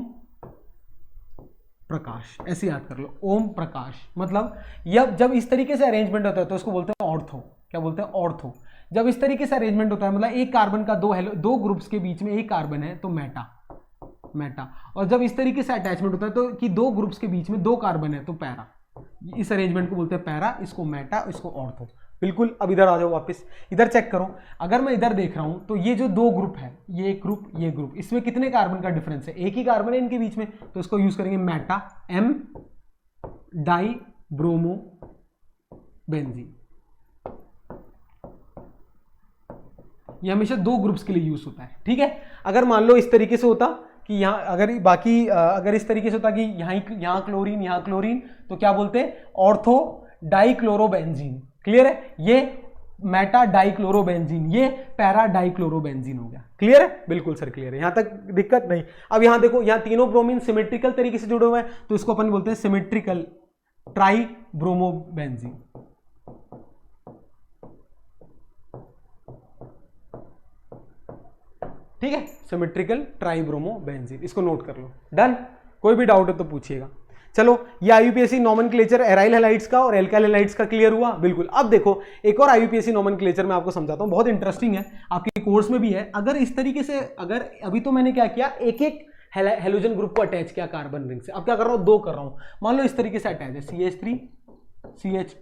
प्रकाश, ऐसे याद कर लो, ओम प्रकाश। मतलब जब इस तरीके से अरेंजमेंट होता है तो इसको बोलते हैं ऑर्थो। क्या बोलते हैं, ऑर्थो। जब इस तरीके से अरेंजमेंट होता है, मतलब एक कार्बन का दो ग्रुप्स के बीच में एक कार्बन है तो मेटा। और जब इस तरीके से अटैचमेंट होता है तो कि दो ग्रुप्स के बीच में 2 कार्बन है तो पैरा। इस अरेंजमेंट को बोलते हैं पैरा, इसको मेटा, इसको ऑर्थो। बिल्कुल। अब इधर आ जाओ वापस, इधर चेक करो। अगर मैं इधर देख रहा हूं तो ये जो 2 ग्रुप है, ये एक ग्रुप, ये ग्रुप, इसमें कितने कार्बन का डिफरेंस है, एक ही कार्बन है इनके बीच में, तो इसको यूज करेंगे Meta, M die bromo benzene. ये हमेशा 2 ग्रुप्स के लिए यूज होता है, ठीक है। अगर मान लो इस तरीके से होता कि यहाँ, अगर इस तरीके से होता कि यहाँ क्लोरीन, यहाँ क्लोरीन, तो क्या बोलते हैं, ऑर्थो डाइक्लोरोबेंजीन। क्लियर है। ये मेटा डाइक्लोरोबेंजीन, ये पैरा डाइक्लोरोबेंजीन हो गया। क्लियर है, बिल्कुल सर क्लियर है, यहां तक दिक्कत नहीं। अब यहां देखो, यहां तीनों ब्रोमीन सिमेट्रिकल तरीके से जुड़े हुए हैं तो इसको अपन बोलते हैं सिमेट्रिकल ट्राई ब्रोमोबेंजीन। ठीक है, सिमेट्रिकल ट्राइब्रोमो बेंजीन, इसको नोट कर लो। डन। कोई भी डाउट है तो पूछिएगा। चलो ये आईयूपीएसी नॉमेनक्लेचर एराइल हैलाइड्स का और एल्काइल हैलाइड्स का क्लियर हुआ। बिल्कुल। अब देखो एक और आईयूपीएसी नॉमेनक्लेचर मैं आपको समझाता हूं, बहुत इंटरेस्टिंग है, आपके कोर्स में भी है। अगर इस तरीके से, अगर अभी तो मैंने क्या किया, एक एक हेलोजन ग्रुप को अटैच किया कार्बन रिंग से, अब क्या कर रहा हूं, दो कर रहा हूं। मान लो इस तरीके से अटैच है CH3 CH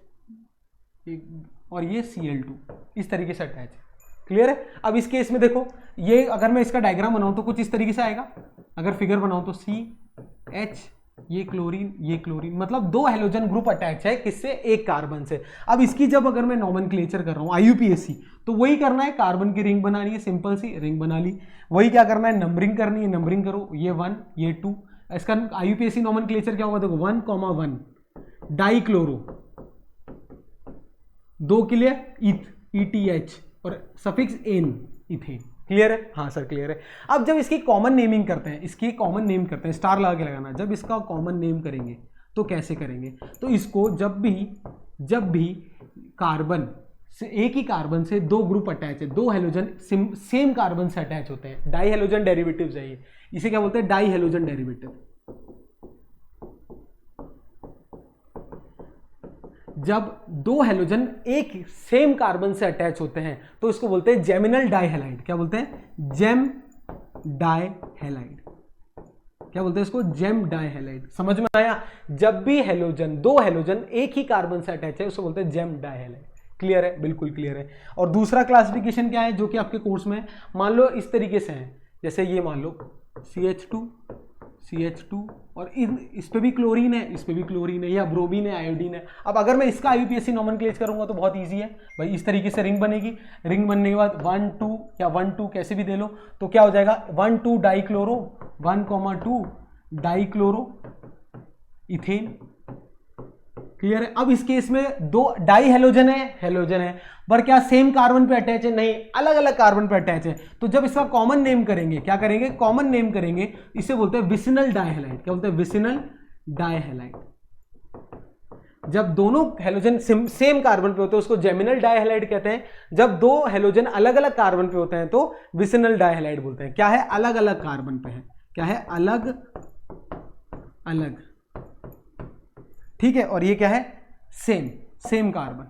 और ये Cl2, इस तरीके से अटैच है। क्लियर है। अब इस केस में देखो, ये अगर मैं इसका डायग्राम बनाऊं तो कुछ इस तरीके से आएगा। अगर फिगर बनाऊं तो CH, ये क्लोरीन, मतलब दो हेलोजन ग्रुप अटैच है किससे, एक कार्बन से। अब इसकी जब अगर मैं नॉमेनक्लेचर कर रहा हूं आईयूपीएसी, तो वही करना है, कार्बन की रिंग बनानी है, सिंपल सी रिंग बना ली। वही क्या करना है, नंबरिंग करनी है, नंबरिंग करो, ये 1 ये 2। इसका आईयूपीएसी नॉमेनक्लेचर क्या होगा, देखो 1,1 डाइक्लोरो, 2 के लिए ETH और सफिक्स एन, इथेन। क्लियर है। हाँ सर क्लियर है। अब जब इसकी कॉमन नेमिंग करते हैं, इसकी कॉमन नेम करते हैं, स्टार लगा के लगाना, जब इसका कॉमन नेम करेंगे तो कैसे करेंगे, तो इसको जब भी कार्बन से, एक ही कार्बन से दो ग्रुप अटैच है, दो हेलोजन सेम कार्बन से अटैच होते हैं, डाई हेलोजन डेरिवेटिव चाहिए, इसे क्या बोलते हैं, डाई हेलोजन डेरिवेटिव। जब दो हेलोजन एक सेम कार्बन से अटैच होते हैं तो इसको बोलते हैं जेमिनल डाइहैलाइड। क्या बोलते हैं, जेम डाइहैलाइड। क्या बोलते हैं इसको, जेम डाइहैलाइड। समझ में आया। जब भी हेलोजन, दो हेलोजन एक ही कार्बन से अटैच है उसको बोलते हैं जेम डाइहैलाइड। क्लियर है, बिल्कुल क्लियर है। और दूसरा क्लासिफिकेशन क्या है जो कि आपके कोर्स में, मान लो इस तरीके से है, जैसे ये मान लो CH2 और इस पे भी क्लोरीन है, इस पे भी क्लोरीन है, या ब्रोमीन है, आयोडीन है। अब अगर मैं इसका आईयूपीएसी नॉमेनक्लेचर करूंगा तो बहुत इजी है भाई, इस तरीके से रिंग बनेगी। रिंग बनने के बाद 1,2 या 1,2 कैसे भी दे लो, तो क्या हो जाएगा, 1,2 डाइक्लोरो, 1,2 डाइक्लोरो इथेन। क्लियर है। अब इस केस में दो डाई हेलोजन है, पर क्या सेम कार्बन पे अटैच है, नहीं, अलग अलग कार्बन पे अटैच है। तो जब इसका कॉमन नेम करेंगे, क्या करेंगे, कॉमन नेम करेंगे, इसे बोलते हैं विसिनल डाइहैलाइड। क्या बोलते हैं, विसिनल डाइहैलाइड। जब दोनों हेलोजन सेम कार्बन पे होते हैं उसको जेमिनल डाइहैलाइड कहते हैं। जब दो हेलोजन अलग अलग कार्बन पे होते हैं तो विसिनल डाइहैलाइड बोलते हैं। क्या है, अलग अलग कार्बन पे है, क्या है, अलग अलग। ठीक है। और ये क्या है, सेम कार्बन।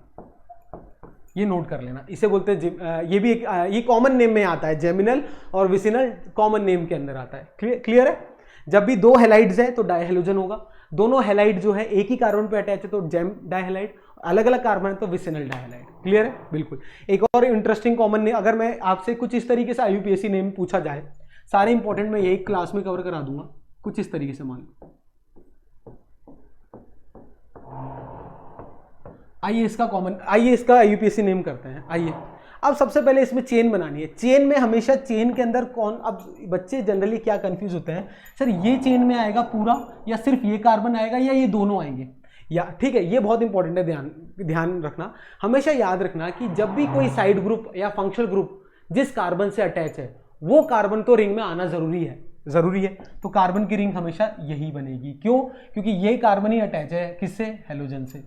ये नोट कर लेना, इसे बोलते हैं, ये भी एक, ये कॉमन नेम में आता है, जेमिनल और विसिनल कॉमन नेम के अंदर आता है। क्लियर है। जब भी दो हेलाइड्स है तो डाइहेलोजन होगा, दोनों हेलाइड जो है एक ही कार्बन पे अटैच है तो जेम डाइहेलाइड, अलग अलग कार्बन है तो विसिनल डाइहेलाइड। क्लियर है, बिल्कुल। एक और इंटरेस्टिंग कॉमन नेम, अगर मैं आपसे कुछ इस तरीके से आईयूपीएसी नेम पूछा जाए, सारे इंपॉर्टेंट मैं यही क्लास में कवर करा दूंगा, कुछ इस तरीके से मान लो। आइए इसका आईयूपीएसी नेम करते हैं। आइए, अब सबसे पहले इसमें चेन बनानी है। चेन में हमेशा चेन के अंदर अब बच्चे जनरली क्या कंफ्यूज होते हैं, सर ये चेन में आएगा पूरा, या सिर्फ ये कार्बन आएगा, या ये दोनों आएंगे, या ठीक है, ये बहुत इंपॉर्टेंट है, ध्यान रखना। हमेशा याद रखना कि जब भी कोई साइड ग्रुप या फंक्शनल ग्रुप जिस कार्बन से अटैच है वो कार्बन तो रिंग में आना जरूरी है। तो कार्बन की रिंग हमेशा यही बनेगी। क्यों, क्योंकि ये कार्बन ही अटैच है किससे, हेलोजन से।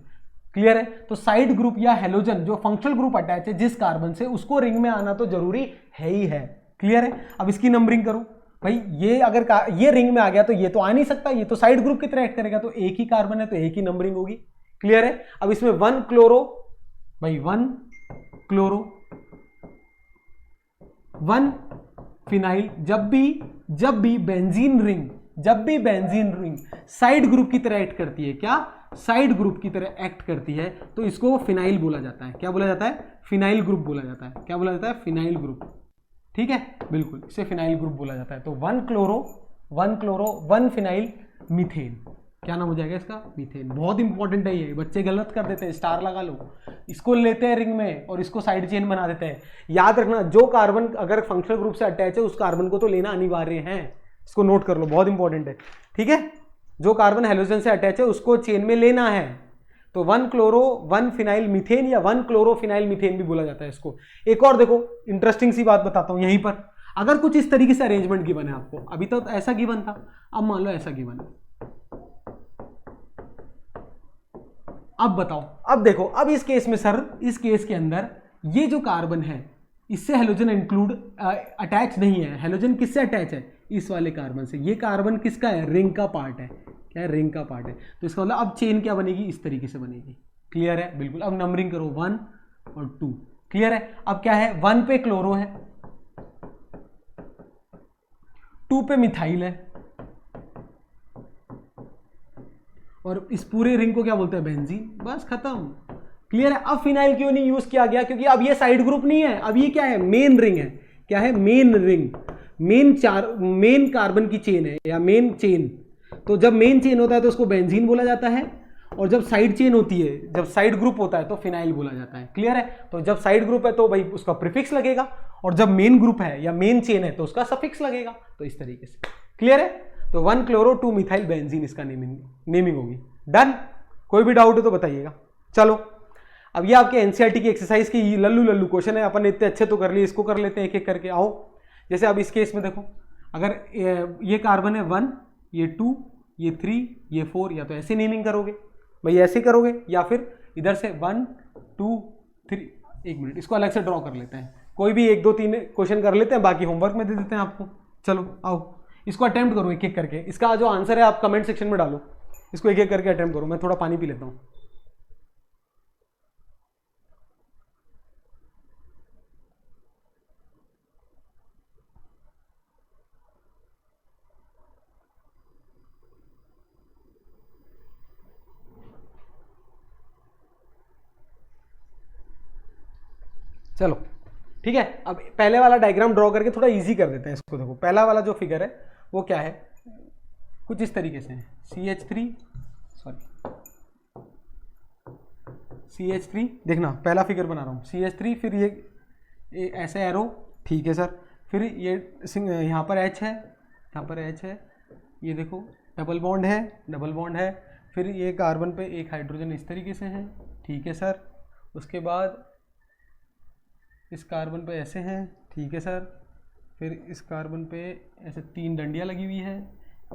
क्लियर है। तो साइड ग्रुप या हेलोजन जो फंक्शनल ग्रुप अटैच है जिस कार्बन से, उसको रिंग में आना तो जरूरी है ही है। क्लियर है। अब इसकी नंबरिंग करो भाई, ये अगर ये रिंग में आ गया तो ये तो आ नहीं सकता, ये तो साइड ग्रुप की तरह एक्ट करेगा, तो एक ही कार्बन है तो एक ही नंबरिंग होगी। क्लियर है। अब इसमें 1 क्लोरो भाई, 1 क्लोरो, 1 फिनाइल। जब भी बेंजीन रिंग साइड ग्रुप की तरह एक्ट करती है, क्या, साइड ग्रुप की तरह एक्ट करती है, तो इसको फिनाइल बोला जाता है। क्या बोला जाता है, फिनाइल ग्रुप बोला जाता है। क्या बोला जाता है, फिनाइल ग्रुप। ठीक है, बिल्कुल, इसे फिनाइल ग्रुप बोला जाता है। तो 1 क्लोरो 1 फिनाइल मीथेन, क्या नाम हो जाएगा इसका, मीथेन। बहुत इंपॉर्टेंट है ये, बच्चे गलत कर देते हैं, स्टार लगा लो, इसको लेते हैं रिंग में और इसको साइड चेन बना देते हैं। याद रखना, जो कार्बन अगर फंक्शनल ग्रुप से अटैच है उस कार्बन को तो लेना अनिवार्य है, इसको नोट कर लो, बहुत इंपॉर्टेंट है। ठीक है, जो कार्बन हेलोजन से अटैच है उसको चेन में लेना है। तो 1 क्लोरो 1 फिनाइल मीथेन या 1 क्लोरो फिनाइल मीथेन भी बोला जाता है इसको। एक और देखो इंटरेस्टिंग सी बात बताता हूं यहीं पर, अगर कुछ इस तरीके से अरेंजमेंट गिवन है आपको, अभी तो ऐसा गिवन था, अब मान लो ऐसा गिवन है, अब बताओ, अब देखो, अब इस केस में सर, इस केस के अंदर ये जो कार्बन है इससे हेलोजन इंक्लूड अटैच नहीं है। हेलोजन किससे अटैच है, इस वाले कार्बन से। ये कार्बन किसका है, रिंग का पार्ट है। क्या है, रिंग का पार्ट है। तो इसका मतलब अब चेन क्या बनेगी, इस तरीके से बनेगी। क्लियर है, बिल्कुल। अब नंबरिंग करो 1 और 2। क्लियर है। अब क्या है, 1 पे क्लोरो है, 2 पे मिथाइल है, और इस पूरे रिंग को क्या बोलते हैं, बेंजीन। बस खत्म। क्लियर है। अब फिनाइल क्यों नहीं यूज किया गया, क्योंकि अब ये साइड ग्रुप नहीं है, अब ये क्या है, मेन रिंग है। क्या है, मेन रिंग, मेन कार्बन की चेन है या मेन चेन। तो जब मेन चेन होता है तो उसको बेंजीन बोला जाता है, और जब साइड चेन होती है, जब साइड ग्रुप होता है तो फिनाइल बोला जाता है। क्लियर है। तो जब साइड ग्रुप है तो भाई उसका प्रीफिक्स लगेगा, और जब मेन ग्रुप है या मेन चेन है तो उसका सफिक्स लगेगा। तो इस तरीके से। क्लियर है। तो 1 क्लोरो 2 मिथाइल बेंजीन इसका नेमिंग होगी। डन। कोई भी डाउट हो तो बताइएगा। चलो, अब ये आपके एनसीईआरटी की एक्सरसाइज की लल्लू लल्लू क्वेश्चन है, अपन इतने अच्छे तो कर लिए, इसको कर लेते हैं एक एक करके। आओ, जैसे अब इस केस में देखो, अगर ये कार्बन है 1, ये 2, ये 3, ये 4, या तो ऐसे नेमिंग करोगे भाई, ऐसे करोगे, या फिर इधर से 1 2 3। एक मिनट, इसको अलग से ड्रॉ कर लेते हैं। कोई भी 1 2 3 क्वेश्चन कर लेते हैं, बाकी होमवर्क में दे देते हैं आपको। चलो आओ, इसको अटेम्प्ट करो एक एक करके। इसका जो आंसर है आप कमेंट सेक्शन में डालो, इसको एक एक करके अटेम्प्ट करो। मैं थोड़ा पानी पी लेता हूँ। चलो ठीक है। अब पहले वाला डायग्राम ड्रॉ करके थोड़ा इजी कर देते हैं इसको। देखो, पहला वाला जो फिगर है वो क्या है, कुछ इस तरीके से है। CH3 देखना, पहला फिगर बना रहा हूँ, CH3, फिर ये ऐसे एरो, ठीक है सर। फिर ये यहाँ पर H है, यहाँ पर H है, ये देखो डबल बॉन्ड है, डबल बॉन्ड है। फिर ये कार्बन पे एक हाइड्रोजन इस तरीके से है, ठीक है सर। उसके बाद इस कार्बन पे ऐसे हैं, ठीक है सर। फिर इस कार्बन पे ऐसे 3 डंडियाँ लगी हुई है,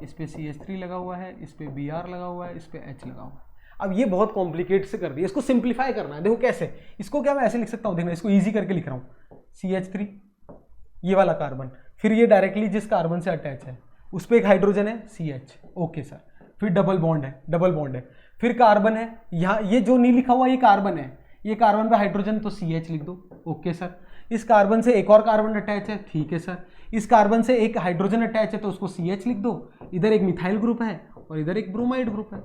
इस पे CH3 लगा हुआ है, इस पे Br लगा हुआ है, इस पे H लगा हुआ है। अब ये बहुत कॉम्प्लिकेट से कर दिया, इसको सिंप्लीफाई करना है। देखो कैसे, इसको क्या मैं ऐसे लिख सकता हूँ, देखना, इसको ईजी करके लिख रहा हूँ। CH3 ये वाला कार्बन, फिर ये डायरेक्टली जिस कार्बन से अटैच है उस पर एक हाइड्रोजन है CH, ओके सर। फिर डबल बॉन्ड है, डबल बॉन्ड है। फिर कार्बन है, यहाँ ये जो नहीं लिखा हुआ ये कार्बन है, ये कार्बन पे हाइड्रोजन तो CH लिख दो, ओके सर। इस कार्बन से एक और कार्बन अटैच है, ठीक है सर। इस कार्बन से एक हाइड्रोजन अटैच है तो उसको CH लिख दो। इधर एक मिथाइल ग्रुप है और इधर एक ब्रोमाइड ग्रुप है।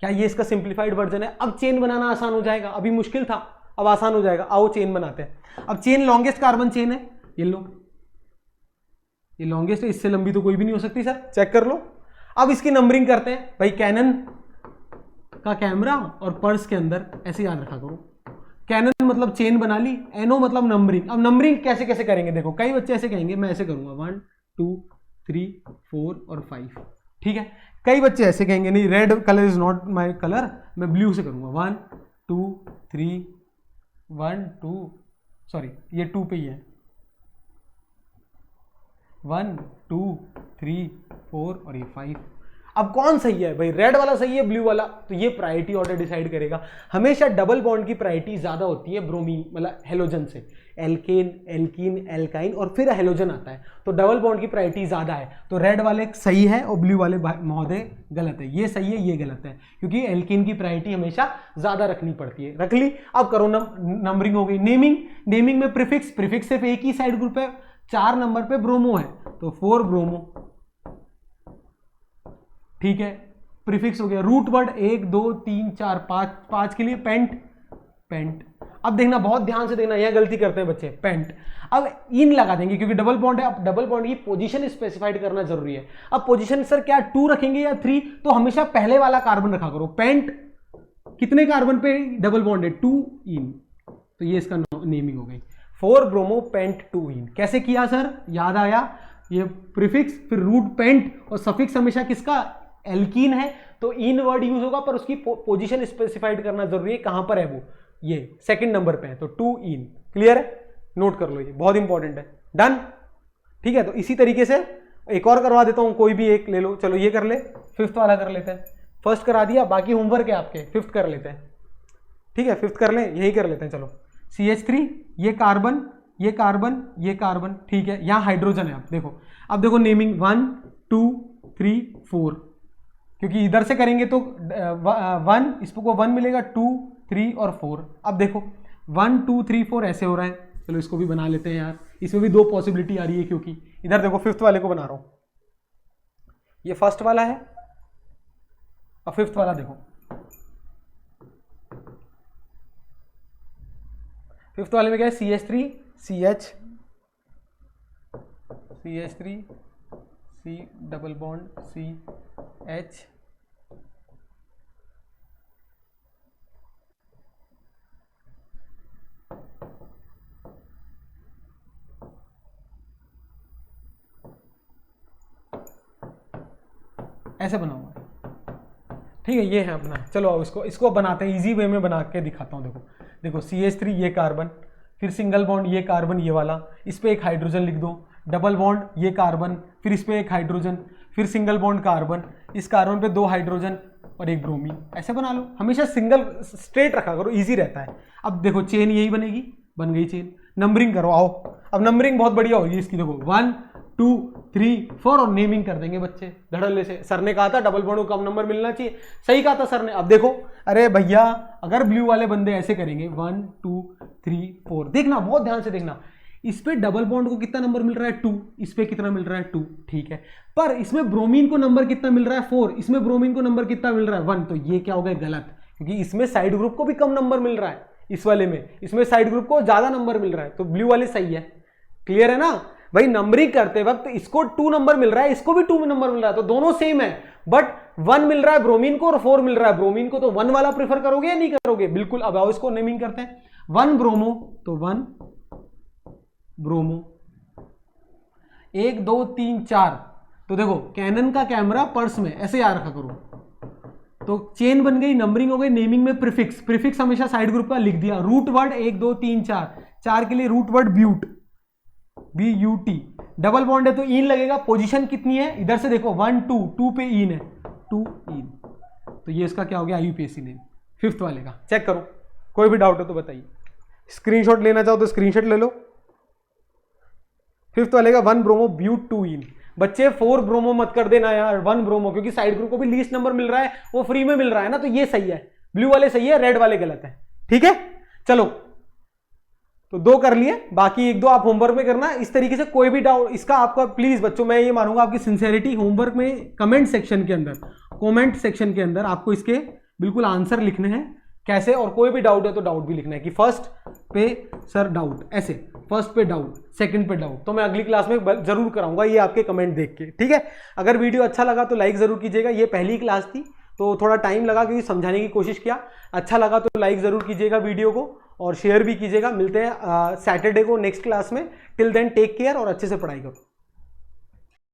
क्या ये इसका सिंप्लीफाइड वर्जन है। अब चेन बनाना आसान हो जाएगा, अभी मुश्किल था, अब आसान हो जाएगा। आओ चेन बनाते हैं। अब चेन लॉन्गेस्ट कार्बन चेन है, ये लो, ये लॉन्गेस्ट है, इससे लंबी तो कोई भी नहीं हो सकती सर, चेक कर लो। अब इसकी नंबरिंग करते हैं भाई। कैनन का कैमरा और पर्स के अंदर ऐसे याद रखा करो। कैनन मतलब चेन बना ली, एनो मतलब नंबरिंग। अब नंबरिंग कैसे कैसे करेंगे, देखो कई बच्चे ऐसे कहेंगे, मैं ऐसे करूंगा 1 2 3 4 और 5, ठीक है। कई बच्चे ऐसे कहेंगे, नहीं red colour is not my colour, मैं ब्लू से करूंगा 1 2 3 1 2, सॉरी ये 2 पे ही है, 1 2 3 4 और ये 5। अब कौन सही है भाई, रेड वाला सही है ब्लू वाला, तो ये प्रायोरिटी ऑर्डर डिसाइड करेगा। हमेशा डबल बॉन्ड की प्रायोरिटी ज्यादा होती है ब्रोमीन मतलब हेलोजन से। एल्केन, एल्कीन, एल्काइन और फिर हेलोजन आता है, तो डबल बॉन्ड की प्रायोरिटी ज्यादा है। तो रेड वाले सही है और ब्लू वाले महोदय गलत है। ये सही है, ये गलत है, क्योंकि एल्कीन की प्रायोरिटी हमेशा ज्यादा रखनी पड़ती है। रख ली। अब करो नंबरिंग हो गई। नेमिंग, नेमिंग में प्रीफिक्स, प्रीफिक्स सिर्फ एक ही साइड ग्रुप है, 4 नंबर पे ब्रोमो है तो 4 ब्रोमो, ठीक है। प्रीफिक्स हो गया। रूट वर्ड 1 2 3 4 5, 5 के लिए पेंट, पेंट। अब देखना, बहुत ध्यान से देखना, यह गलती करते हैं बच्चे, पेंट। अब इन लगा देंगे क्योंकि डबल बॉन्ड है। अब डबल बॉन्ड की पोजीशन स्पेसिफाइड करना जरूरी है। अब पोजीशन सर क्या 2 रखेंगे या 3, तो हमेशा पहले वाला कार्बन रखा करो। पेंट कितने कार्बन पे डबल बॉन्ड है, 2 इन, तो ये इसका नेमिंग हो गई। 4 ब्रोमो पेंट 2 इन। कैसे किया सर, याद आया, ये प्रीफिक्स फिर रूट पेंट और सफिक्स हमेशा किसका, एल्कीन है, तो इन वर्ड यूज होगा, पर उसकी पोजीशन स्पेसिफाइड करना जरूरी है, कहां पर है वो, ये सेकंड नंबर पे है, तो 2 इन। क्लियर है, नोट कर लो, ये बहुत इंपॉर्टेंट है। डन, ठीक है। तो इसी तरीके से एक और करवा देता हूं, कोई भी एक ले लो। चलो ये कर ले, 5th वाला कर लेते हैं। फर्स्ट करा दिया, बाकी होमवर्क है आपके, 5th कर लेते हैं, ठीक है। 5th कर लें, यही कर लेते हैं। चलो CH3, ये कार्बन, ये कार्बन, ये कार्बन, ठीक है। यहां हाइड्रोजन है। आप देखो, अब देखो नेमिंग 1 2 3 4, क्योंकि इधर से करेंगे तो 1, इसको 1 मिलेगा, 2, 3 और 4। अब देखो 1, 2, 3, 4 ऐसे हो रहा है। चलो इसको भी बना लेते हैं यार, इसमें भी 2 पॉसिबिलिटी आ रही है, क्योंकि इधर देखो 5th वाले को बना रहा हूं, ये 1st वाला है और 5th वाला देखो, 5th वाले में क्या है, CH3 CH CH3 C double bond CH, ऐसे बना हुआ है, ठीक है, ये है अपना। चलो अब इसको बनाते हैं, इजी वे में बना के दिखाता हूँ। देखो CH3 ये कार्बन, फिर सिंगल बॉन्ड ये कार्बन ये वाला, इस पे एक हाइड्रोजन लिख दो, डबल बॉन्ड ये कार्बन, फिर इस पे एक हाइड्रोजन, फिर सिंगल बॉन्ड कार्बन, इस कार्बन पे 2 हाइड्रोजन और एक ब्रोमीन, ऐसे बना लो। हमेशा सिंगल स्ट्रेट रखा करो, इजी रहता है। अब देखो चेन यही बनेगी, बन गई चेन। नंबरिंग करो, आओ अब नंबरिंग बहुत बढ़िया होगी इसकी। देखो 1, 2, 3, 4 और नेमिंग कर देंगे बच्चे धड़ल्ले से। सर ने कहा था डबल बॉन्ड को कम नंबर मिलना चाहिए, सही कहा था सर ने। अब देखो, अरे भैया अगर ब्लू वाले बंदे ऐसे करेंगे 1, 2, 3, 4, देखना बहुत ध्यान से देखना, इस पे डबल बॉन्ड को कितना नंबर मिल रहा है 2, इस पे कितना मिल रहा है 2, ठीक है। पर इसमें ब्रोमीन को नंबर कितना मिल रहा है 4, इसमें ब्रोमीन को नंबर कितना मिल रहा है 1, तो ये क्या हो गया गलत, क्योंकि इसमें साइड ग्रुप को भी कम नंबर मिल रहा है, इस वाले में इसमें साइड ग्रुप को ज्यादा नंबर मिल रहा है, तो ब्लू वाले सही है। क्लियर है ना भाई? नंबरिंग करते वक्त इसको 2 नंबर मिल रहा है, इसको भी 2 नंबर मिल रहा है, तो दोनों सेम है, बट 1 मिल रहा है ब्रोमीन को और 4 मिल रहा है ब्रोमीन को, तो 1 वाला प्रेफर करोगे या नहीं करोगे? बिल्कुल। अब आओ इसको नेमिंग करते हैं। 1 ब्रोमो, तो 1 ब्रोमो, 1, 2, 3, 4, तो देखो कैनन का कैमरा पर्स में, ऐसे याद रखा करो। तो चेन बन गई, नंबरिंग हो गई, नेमिंग में प्रीफिक्स, प्रीफिक्स हमेशा साइड ग्रुप का लिख दिया। रूट वर्ड 1, 2, 3, 4 के लिए root word but, BUT। Double bond है तो इन लगेगा। पोजीशन कितनी है इधर से देखो 1, 2 पे इन है, 2 इन, तो ये इसका क्या हो गया IUPAC नेम 5th वाले का। चेक करो, कोई भी डाउट हो तो बताइए। स्क्रीनशॉट लेना चाहो तो स्क्रीनशॉट ले लो। 5th वाले का 1 ब्रोमो ब्यूट 2 इन। बच्चे 4 ब्रोमो मत कर देना यार, 1 ब्रोमो, क्योंकि साइड ग्रुप को भी लीस्ट नंबर मिल रहा है, वो फ्री में मिल रहा है ना, तो ये सही है। ब्लू वाले सही है, रेड वाले गलत है, ठीक है। चलो तो 2 कर लिए, बाकी 1-2 आप होमवर्क में करना। इस तरीके से कोई भी डाउट इसका आपका, प्लीज बच्चों मैं ये मानूंगा आपकी सिंसेरिटी, होमवर्क में कमेंट सेक्शन के अंदर आपको इसके बिल्कुल आंसर लिखने हैं कैसे, और कोई भी डाउट है तो डाउट भी लिखना है कि फर्स्ट पे सर डाउट, ऐसे फर्स्ट पे डाउट, सेकंड पे डाउट, तो मैं अगली क्लास में जरूर कराऊंगा ये आपके कमेंट देख के, ठीक है। अगर वीडियो अच्छा लगा तो लाइक जरूर कीजिएगा। ये पहली क्लास थी तो थोड़ा टाइम लगा, क्योंकि समझाने की कोशिश किया। अच्छा लगा तो लाइक जरूर कीजिएगा वीडियो को, और शेयर भी कीजिएगा। मिलते हैं सैटरडे को नेक्स्ट क्लास में। टिल देन टेक केयर और अच्छे से पढ़ाई करो।